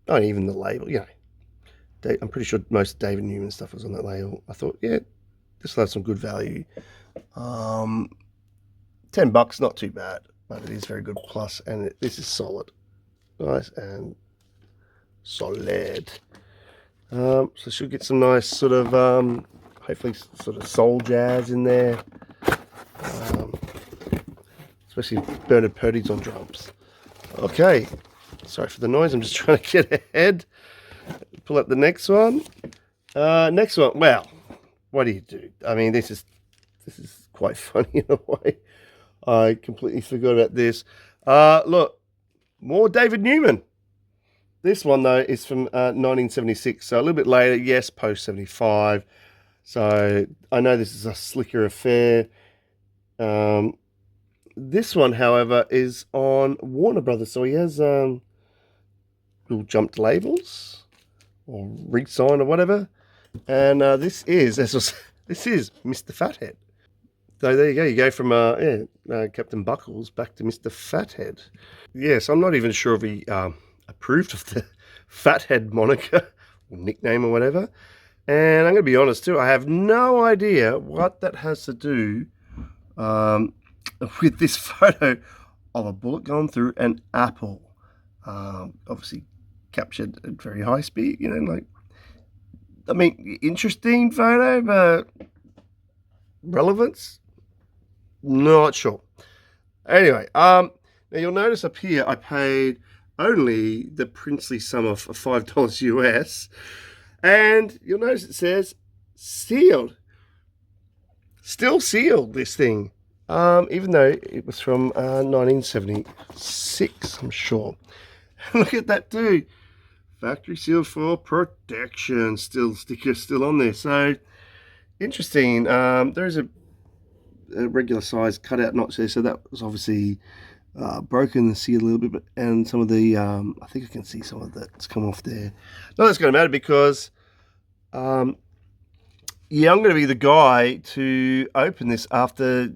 not even the label, you know, I'm pretty sure most David Newman stuff was on that label. I thought, yeah, this will have some good value. $10, not too bad, but it is very good plus, and this is solid, nice and solid. So should get some nice sort of, hopefully sort of soul jazz in there. Especially Bernard Purdy's on drums. Okay, sorry for the noise. I'm just trying to get ahead. Pull up the next one. Next one. Well, what do you do? I mean, this is quite funny in a way. I completely forgot about this. Look, more David Newman. This one though is from 1976, so a little bit later. Yes, post 75. So I know this is a slicker affair. This one, however, is on Warner Brothers, so he has little jumped labels or re-signed or whatever. And this is Mr. Fathead. So there you go. You go from Captain Buckles back to Mr. Fathead. Yes, I'm not even sure if he approved of the Fathead moniker or nickname or whatever. And I'm going to be honest too, I have no idea what that has to do with this photo of a bullet going through an apple. Obviously captured at very high speed, you know, like, I mean, interesting photo, but relevance? Not sure. Anyway, now you'll notice up here I paid only the princely sum of $5 US, and you'll notice it says sealed. Still sealed, this thing. Even though it was from 1976, I'm sure. Look at that too. Factory sealed for protection. Sticker still on there. So interesting. There is a regular size cutout notch there, so that was obviously broken the seal a little bit, and some of the I think I can see some of that's come off there. Not that's going to matter because yeah, I'm going to be the guy to open this after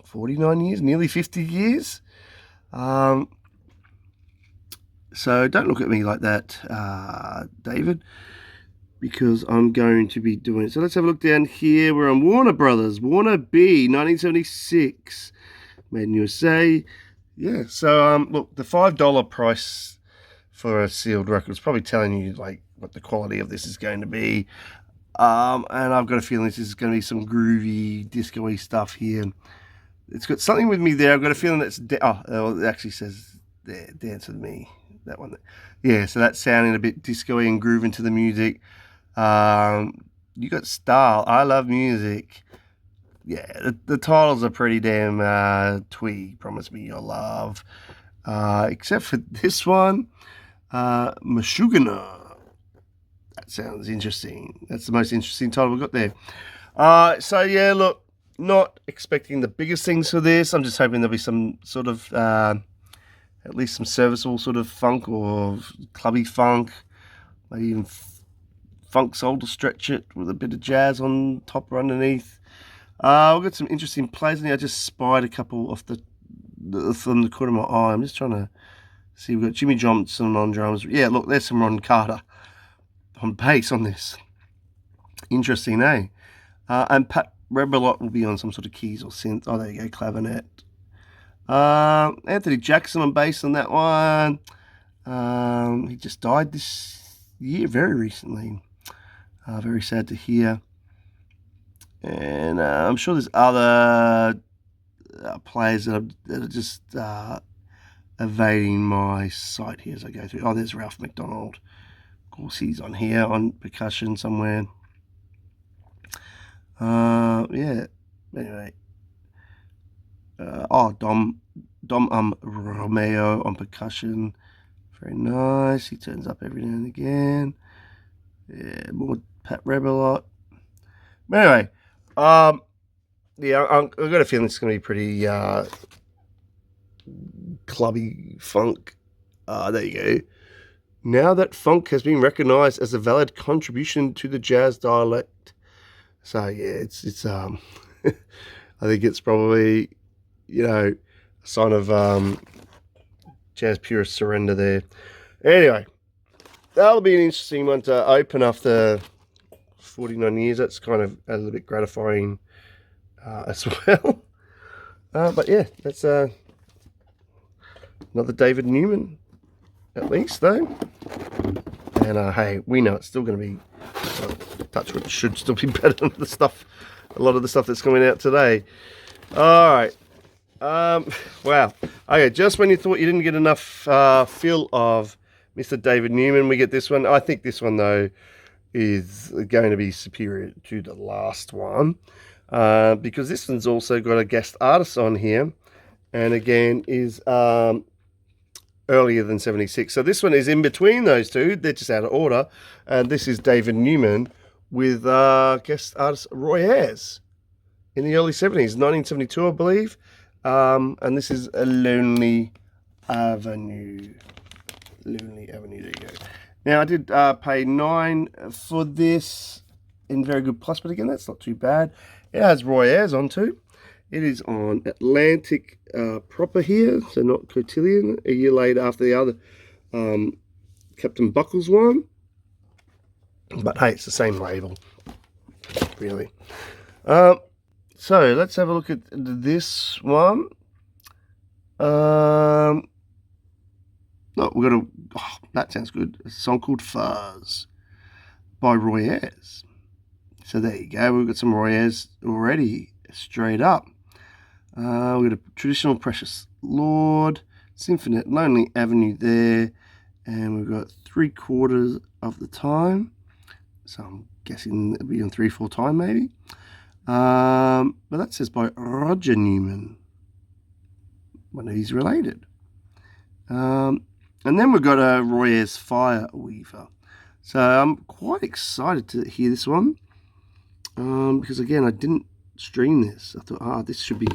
49 years, nearly 50 years. So don't look at me like that, David, because I'm going to be doing it. So let's have a look down here. We're on Warner Brothers, Warner B, 1976, made in USA. Yeah, so look, the $5 price for a sealed record is probably telling you like what the quality of this is going to be. And I've got a feeling this is going to be some groovy, disco-y stuff here. It's got something with me there. I've got a feeling that's... it actually says there, Dance With Me. That one. Yeah, so that's sounding a bit disco-y and grooving to the music. You got style. I love music. Yeah, the titles are pretty damn twee. Promise Me Your Love. except for this one, Mashugana. That sounds interesting. That's the most interesting title we've got there. So yeah, look, not expecting the biggest things for this. I'm just hoping there'll be some sort of, at least some serviceable sort of funk or clubby funk, maybe even funk soul to stretch it with a bit of jazz on top or underneath. We've got some interesting plays in here. I just spied a couple off from the corner of my eye. I'm just trying to see. We've got Jimmy Johnson on drums. Yeah, look, there's some Ron Carter on bass on this. Interesting, eh? And Pat Rebelot will be on some sort of keys or synth. Oh, there you go, clavinet. Anthony Jackson on bass on that one. He just died this year, very recently. Very sad to hear. And I'm sure there's other players that are just evading my sight here as I go through. Oh, there's Ralph McDonald. Of course, he's on here on percussion somewhere. Yeah. Anyway. Dom Romeo on percussion. Very nice. He turns up every now and again. Yeah, more Pat Rebelot. But anyway, yeah, I've got a feeling it's going to be pretty clubby funk. There you go. Now that funk has been recognised as a valid contribution to the jazz dialect. So yeah, it's I think it's probably, a sign of jazz purist surrender there. Anyway, that'll be an interesting one to open after 49 years. That's kind of a little bit gratifying as well. But yeah, that's another David Newman, at least, though. And hey, we know it's still going to be, touchwood, should still be better than a lot of the stuff that's coming out today. All right. Wow. Okay, just when you thought you didn't get enough feel of Mr. David Newman, we get this one. I think this one, though, is going to be superior to the last one, because this one's also got a guest artist on here, and again is earlier than 76. So this one is in between those two. They're just out of order, and this is David Newman with guest artist Roy Ayers in the early 70s, 1972, I believe. And this is a Lonely Avenue. Lonely Avenue, there you go. Now, I did pay $9 for this in Very Good Plus, but again, that's not too bad. It has Roy Ayers on too. It is on Atlantic proper here, so not Cotillion, a year later after the other Captain Buckles one. But hey, it's the same label, really. So let's have a look at this one. No, we've got that sounds good. A song called Fuzz by Roy Ayers. So there you go. We've got some Roy Ayers already, straight up. We've got a traditional Precious Lord, Symphony at Lonely Avenue there. And we've got 3/4 of the time. So I'm guessing it'll be on 3/4 time maybe. But that says by Roger Newman. One of these related. And then we've got a Roy Ayers Fire Weaver. So I'm quite excited to hear this one. Because again, I didn't stream this. I thought, this should be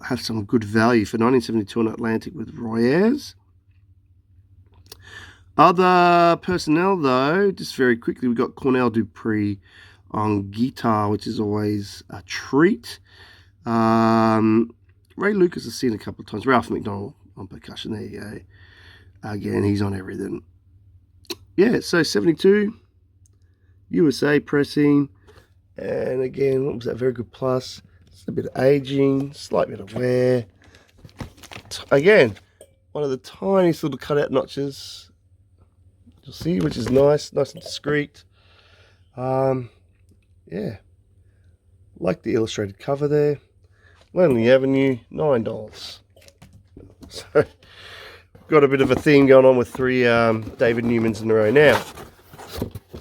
have some good value for 1972 on Atlantic with Roy Ayers. Other personnel, though, just very quickly, we've got Cornell Dupree on guitar, which is always a treat. Ray Lucas has seen a couple of times. Ralph McDonald on percussion, there you go. Again, he's on everything. Yeah, so 72, USA pressing. And again, what was that? Very Good Plus. Just a bit of aging, slight bit of wear. Again, one of the tiniest little cutout notches you'll see, which is nice and discreet. Yeah, like the illustrated cover there. Lonely Avenue, $9. So, got a bit of a theme going on with 3 David Newmans in a row. Now,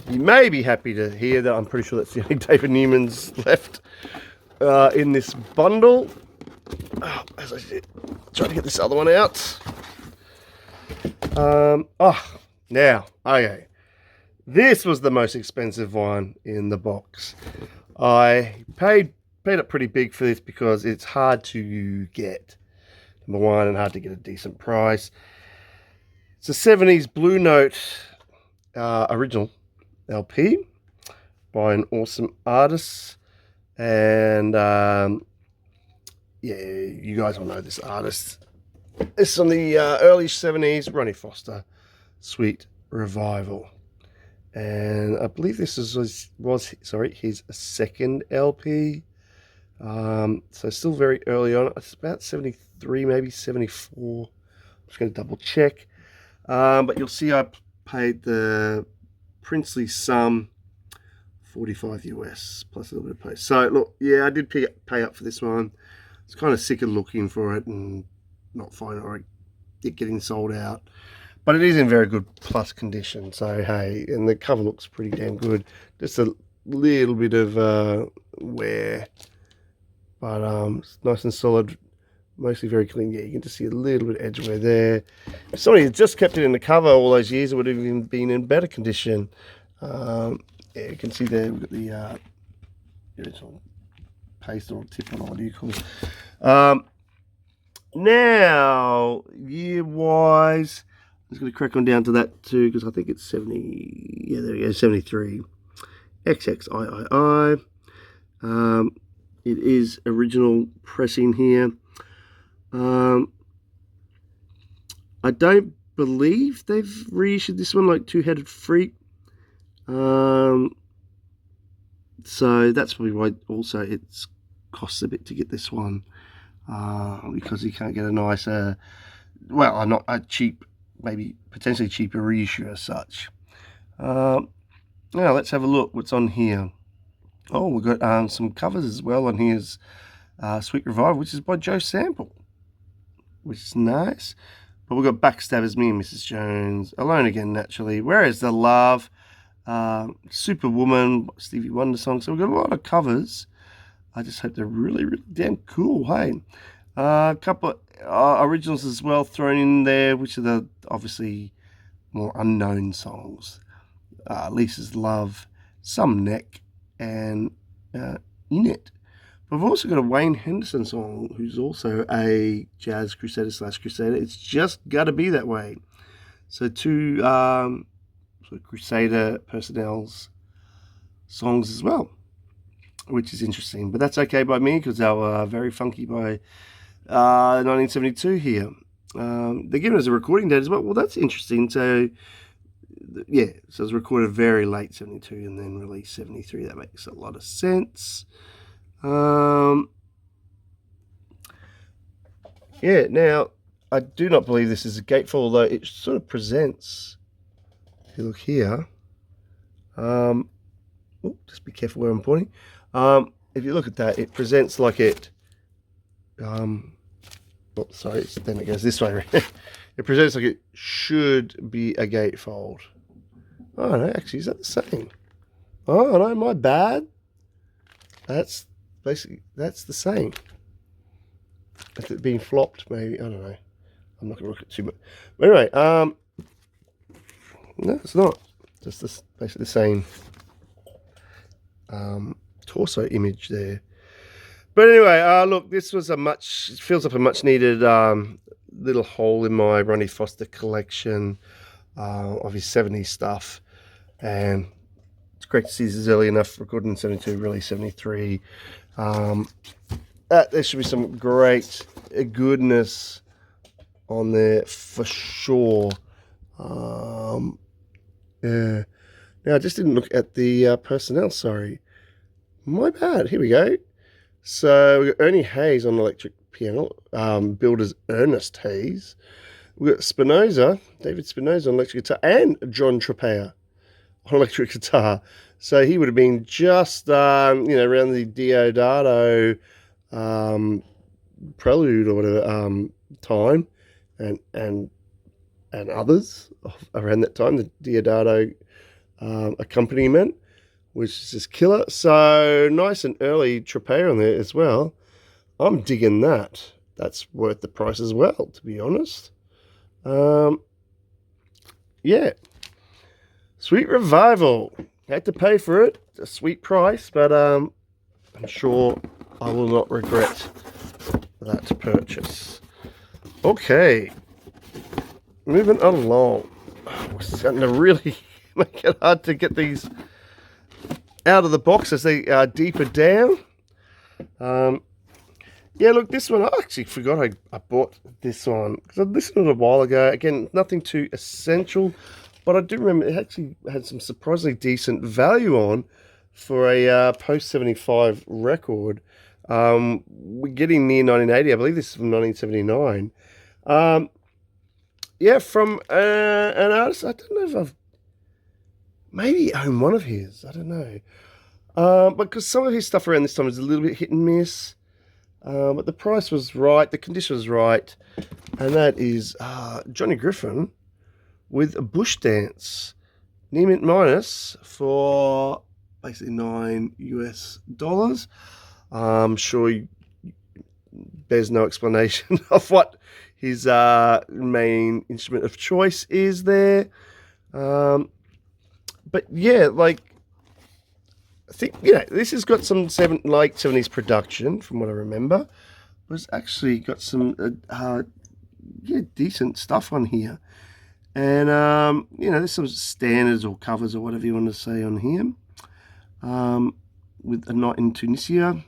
you may be happy to hear that I'm pretty sure that's the only David Newmans left in this bundle. As I said, try to get this other one out. Now, okay. This was the most expensive one in the box. I paid up pretty big for this because it's hard to get. Number one, and hard to get a decent price. It's a 70s Blue Note original LP by an awesome artist. And yeah, you guys all know this artist. It's from the early 70s, Ronnie Foster, Sweet Revival. And I believe this was his second LP. So still very early on. It's about 73, maybe 74. I'm just going to double check. But you'll see I paid the princely sum, 45 US, plus a little bit of post. So look, yeah, I did pay up for this one. It's kind of sick of looking for it and not finding it getting sold out. But it is in very good plus condition. So hey, and the cover looks pretty damn good. Just a little bit of wear, but it's nice and solid. Mostly very clean. Yeah, you can just see a little bit of edge wear there. If somebody had just kept it in the cover all those years, it would have even been in better condition. Yeah, you can see there we've got the original paste or tip on, what do you call it? Now, year-wise, I'm just going to crack on down to that too, because I think it's 70. Yeah, there we go, 73. XXIII. It is original pressing here. I don't believe they've reissued this one like Two-Headed Freak. So that's probably why also it costs a bit to get this one, because you can't get a nicer, well, not a cheap, maybe potentially cheaper reissue as such. Now let's have a look what's on here. Oh, we've got some covers as well on here's Sweet Revival, which is by Joe Sample, which is nice. But we've got Backstabbers, Me and Mrs. Jones, Alone Again Naturally, Where Is the Love, Superwoman, Stevie Wonder song. So we've got a lot of covers. I just hope they're really, really damn cool, hey. A couple of originals as well thrown in there, which are the obviously more unknown songs. Lisa's Love, Some Neck, and In It. But I've also got a Wayne Henderson song, who's also a jazz crusader / crusader. It's Just Gotta Be That Way. So two sort of crusader personnel's songs as well, which is interesting. But that's okay by me, because they were very funky by 1972 here. They're giving us a recording date as well. Well, that's interesting. So yeah, so it was recorded very late 72 and then released 73. That makes a lot of sense. Yeah, now I do not believe this is a gatefold, although it sort of presents, if you look here, just be careful where I'm pointing. If you look at that, it presents like it, sorry, then it goes this way. It presents like it should be a gatefold. Oh no, actually, is that the same? Oh no, my bad. That's basically, that's the same. If it being flopped, maybe, I don't know. I'm not going to look at too much. But anyway, no, it's not. Just this, basically the same torso image there. But anyway, look, this was it feels like a much needed little hole in my Ronnie Foster collection of his 70s stuff. And it's great to see this is early enough, recorded in 72, really 73. There should be some great goodness on there for sure. Yeah. Now, I just didn't look at the personnel, sorry. My bad. Here we go. So we've got Ernie Hayes on electric piano, billed as Ernest Hayes. We've got David Spinoza on electric guitar, and John Trapea on electric guitar. So he would have been just, around the Diodato prelude or whatever time, and others around that time, the Diodato accompaniment, which is just killer. So nice and early Trapea on there as well. I'm digging that. that's worth the price as well, to be honest. Yeah. Sweet Revival. Had to pay for it. It's a sweet price, but I'm sure I will not regret that purchase. Okay. Moving along. We're starting to really make it hard to get these out of the box as they are deeper down. Yeah, look, this one, I actually forgot I bought this one because I listened to it a while ago. Again, nothing too essential, but I do remember it actually had some surprisingly decent value on for a post-75 record. We're getting near 1980. I believe this is from 1979. Yeah, from an artist. I don't know if I've maybe own one of his. I don't know. Because some of his stuff around this time is a little bit hit and miss. But the price was right, the condition was right, and that is Johnny Griffin with a Bush Dance, near mint minus for basically $9 US. I'm sure there's no explanation of what his main instrument of choice is there. But yeah, like, I think, you know, this has got some late 70s production, from what I remember. But it's actually got some decent stuff on here. And, you know, there's some standards or covers or whatever you want to say on here. With A Night in Tunisia,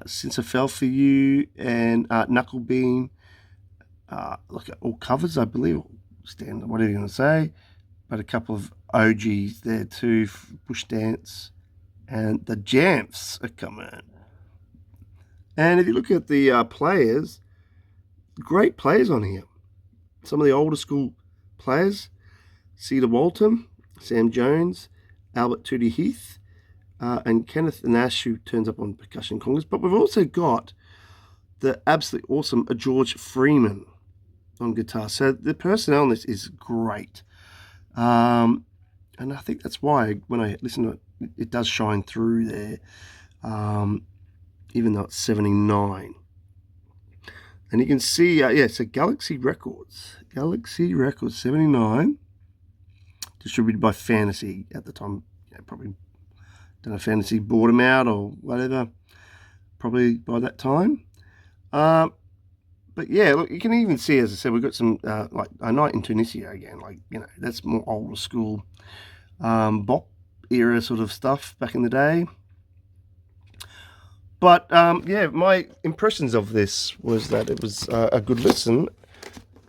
Since I Fell For You, and Knuckle Bean. Look at all covers, I believe, or standard, whatever you want to say. But a couple of OGs there too, Bush Dance, and the Jamfs are coming. And if you look at the players, great players on here. Some of the older school players: Cedar Walton, Sam Jones, Albert Tootie Heath, and Kenneth Nash, who turns up on percussion congas. But we've also got the absolutely awesome George Freeman on guitar. So the personnel on this is great. And I think that's why when I listen to it, it does shine through there, even though it's 79. And you can see, so Galaxy Records, 79, distributed by Fantasy at the time. Yeah, probably, don't know, Fantasy bought them out or whatever, probably by that time. But yeah, look, you can even see, as I said, we've got some, like A Night in Tunisia again, like, you know, that's more older school, bop era sort of stuff back in the day. But, yeah, my impressions of this was that it was a good listen,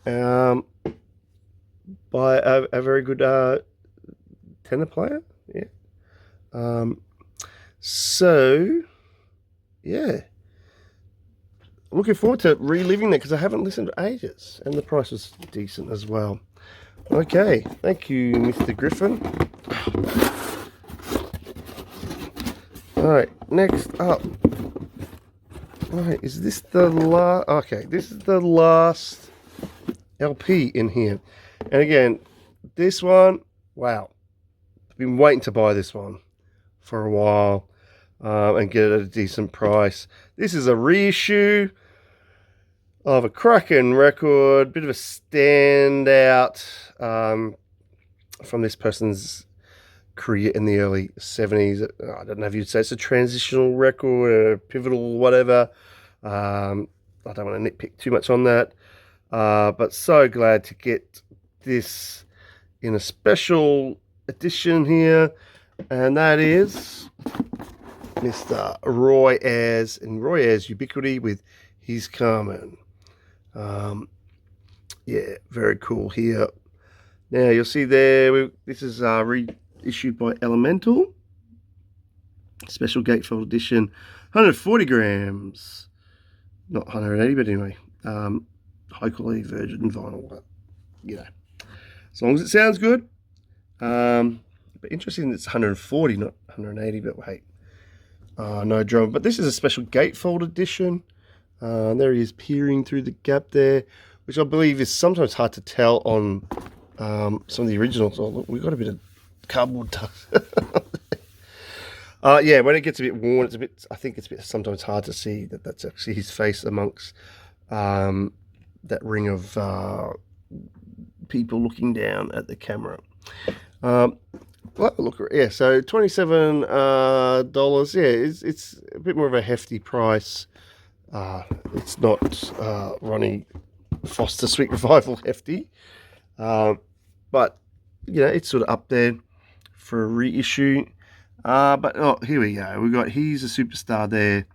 by a very good tenor player, yeah. So, yeah. Looking forward to reliving that because I haven't listened to ages, and the price was decent as well. Okay, thank you, Mr. Griffin. Alright, next up. Alright, is this the last? Okay, this is the last LP in here. And again, this one, wow. I've been waiting to buy this one for a while. And get it at a decent price. This is a reissue of a cracking record, bit of a standout from this person's career in the early 70s. I don't know if you'd say it's a transitional record or pivotal, whatever. I don't want to nitpick too much on that, but so glad to get this in a special edition here, and that is Mr. Roy Ayers and Roy Ayers Ubiquity with He's Coming. Yeah, very cool here. Now you'll see there, this is reissued by Elemental. Special gatefold edition, 140 grams. Not 180, but anyway. High quality virgin vinyl, but, you know, as long as it sounds good. But interesting, it's 140, not 180, but wait. No drama, but this is a special gatefold edition. There he is peering through the gap there, which I believe is sometimes hard to tell on some of the originals. Oh, look, we've got a bit of cardboard dust. Yeah, when it gets a bit worn, it's a bit. I think it's a bit sometimes hard to see that that's actually his face amongst that ring of people looking down at the camera. Well, look, yeah. So $27. Yeah, it's a bit more of a hefty price. It's not Ronnie Foster Sweet Revival hefty, but you know it's sort of up there for a reissue. But oh, here we go. We got He's a Superstar there,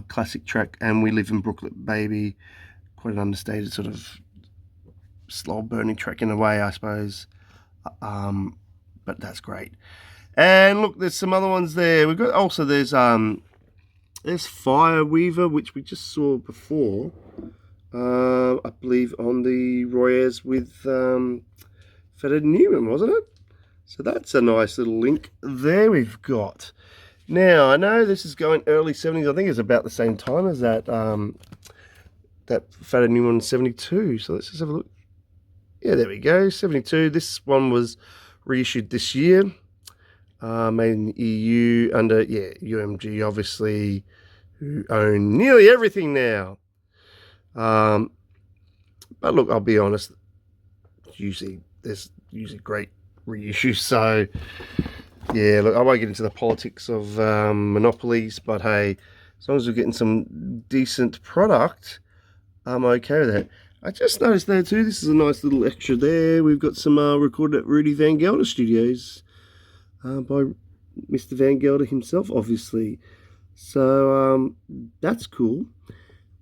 classic track, and We Live in Brooklyn, Baby. Quite an understated sort of slow burning track in a way, I suppose. But that's great. And look, there's some other ones there. We've got also there's Fire Weaver, which we just saw before. I believe on the Royers with Fred Newman, wasn't it? So that's a nice little link there we've got. Now, I know this is going early 70s. I think it's about the same time as that that Fred Newman 72. So let's just have a look. Yeah, there we go, 72. This one was reissued this year. Made in the EU under, yeah, UMG, obviously, who own nearly everything now. But look, I'll be honest, there's usually great reissues, so yeah, look, I won't get into the politics of monopolies, but hey, as long as we're getting some decent product, I'm okay with that. I just noticed there too, this is a nice little extra there. We've got some recorded at Rudy Van Gelder Studios by Mr. Van Gelder himself, obviously. So that's cool.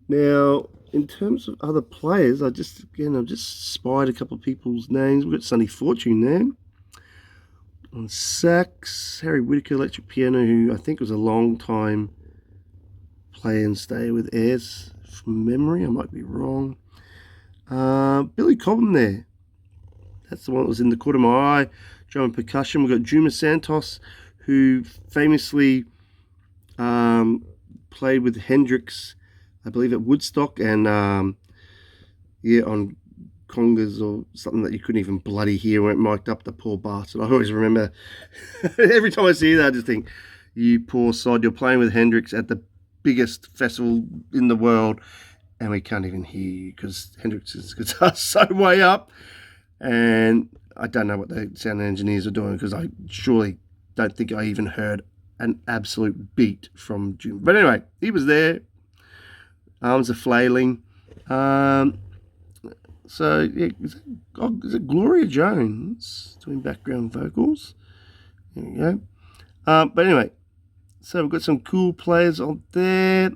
Now, in terms of other players, I've just spied a couple of people's names. We've got Sonny Fortune there on sax, Harry Whitaker electric piano, who I think was a long time play and stay with Ayers from memory. I might be wrong. Billy Cobham there. That's the one that was in the corner of my eye. Drum and percussion. We've got Juma Santos, who famously played with Hendrix, I believe, at Woodstock, and yeah, on congas or something that you couldn't even bloody hear when it mic'd up, the poor bastard. I always remember, every time I see that, I just think, you poor sod, you're playing with Hendrix at the biggest festival in the world, and we can't even hear you because Hendrix's guitar's so way up, and I don't know what the sound engineers are doing because I surely don't think I even heard an absolute beat from June. But anyway, he was there. Arms are flailing. So, yeah, is it Gloria Jones doing background vocals? There we go. But anyway, so we've got some cool players on there.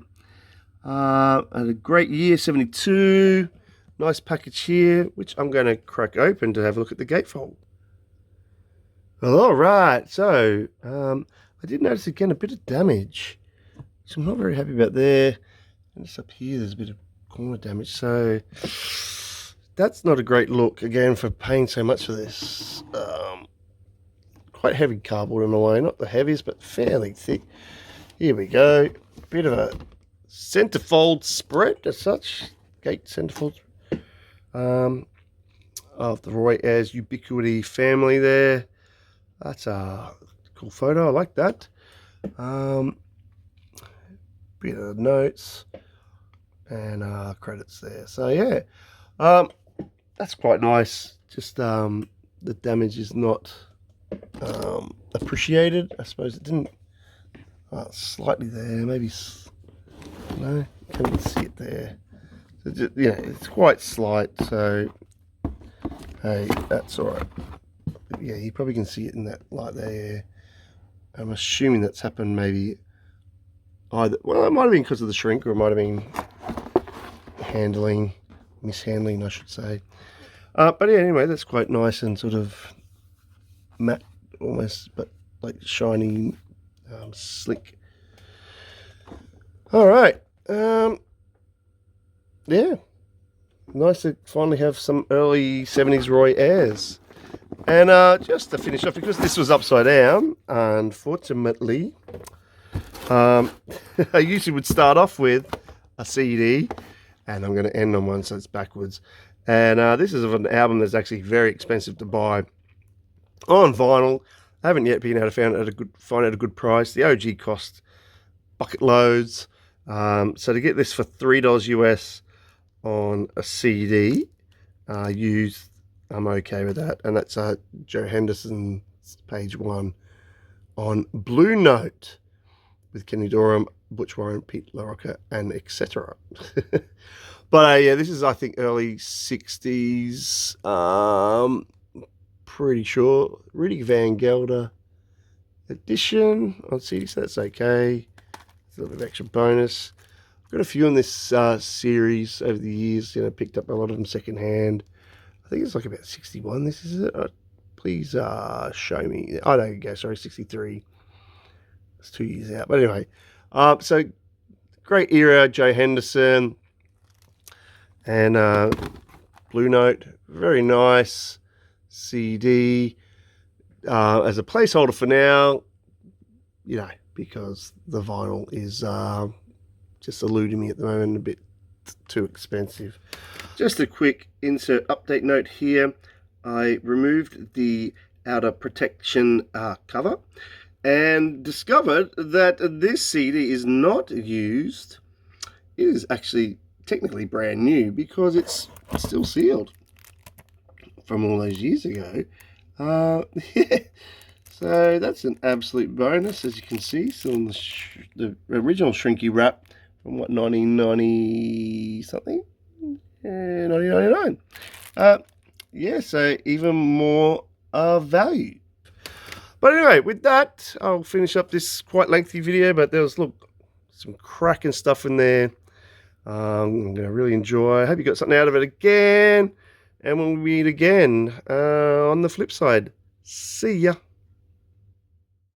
Had a great year, 72. Nice package here, which I'm going to crack open to have a look at the gatefold. Well, all right. So, I did notice again a bit of damage, which I'm not very happy about there. And just up here, there's a bit of corner damage. So, that's not a great look, again, for paying so much for this. Quite heavy cardboard in a way. Not the heaviest, but fairly thick. Here we go. Bit of a centerfold spread as such. Gate centerfold. Of the Roy Ayers Ubiquity family there. That's a cool photo. I like that. Bit of notes and credits there. So yeah, that's quite nice. Just the damage is not appreciated. I suppose it didn't. Slightly there, maybe. No, can't even see it there. So just, it's quite slight. So hey, that's all right. Yeah, you probably can see it in that light there. I'm assuming that's happened maybe either, well, it might have been because of the shrink, or it might have been mishandling, I should say. But yeah, anyway, that's quite nice and sort of matte, almost, but like shiny, slick. All right. Yeah. Nice to finally have some early 70s Roy Ayers. And just to finish off, because this was upside down, unfortunately, I usually would start off with a CD, and I'm going to end on one so it's backwards. And this is of an album that's actually very expensive to buy on vinyl, Haven't yet been able to find it at a good price. The OG cost bucket loads. So to get this for $3 US on a CD used, I'm okay with that. And that's Joe Henderson's page 1 on Blue Note with Kenny Dorham, Butch Warren, Pete LaRocca, and etc. But yeah, this is, I think, early 60s. Pretty sure. Rudy Van Gelder edition on CD, so that's okay. It's a little bit of extra bonus. I've got a few in this series over the years. Picked up a lot of them secondhand. I think it's like about 61. This is it. Please show me. Oh, there you go. Sorry, 63. It's 2 years out. But anyway, so great era, Joe Henderson. And Blue Note, very nice CD. As a placeholder for now, because the vinyl is just eluding me at the moment, a bit too expensive. Just a quick insert update note here. I removed the outer protection cover and discovered that this CD is not used. It is actually technically brand new because it's still sealed from all those years ago. Yeah. So that's an absolute bonus, as you can see. Still in the original shrinky wrap from 1990 something, 1999. Yeah, so even more value. But anyway, with that, I'll finish up this quite lengthy video. But there was, look, some cracking stuff in there. I'm going to really enjoy. I hope you got something out of it again. And we'll meet again on the flip side. See ya.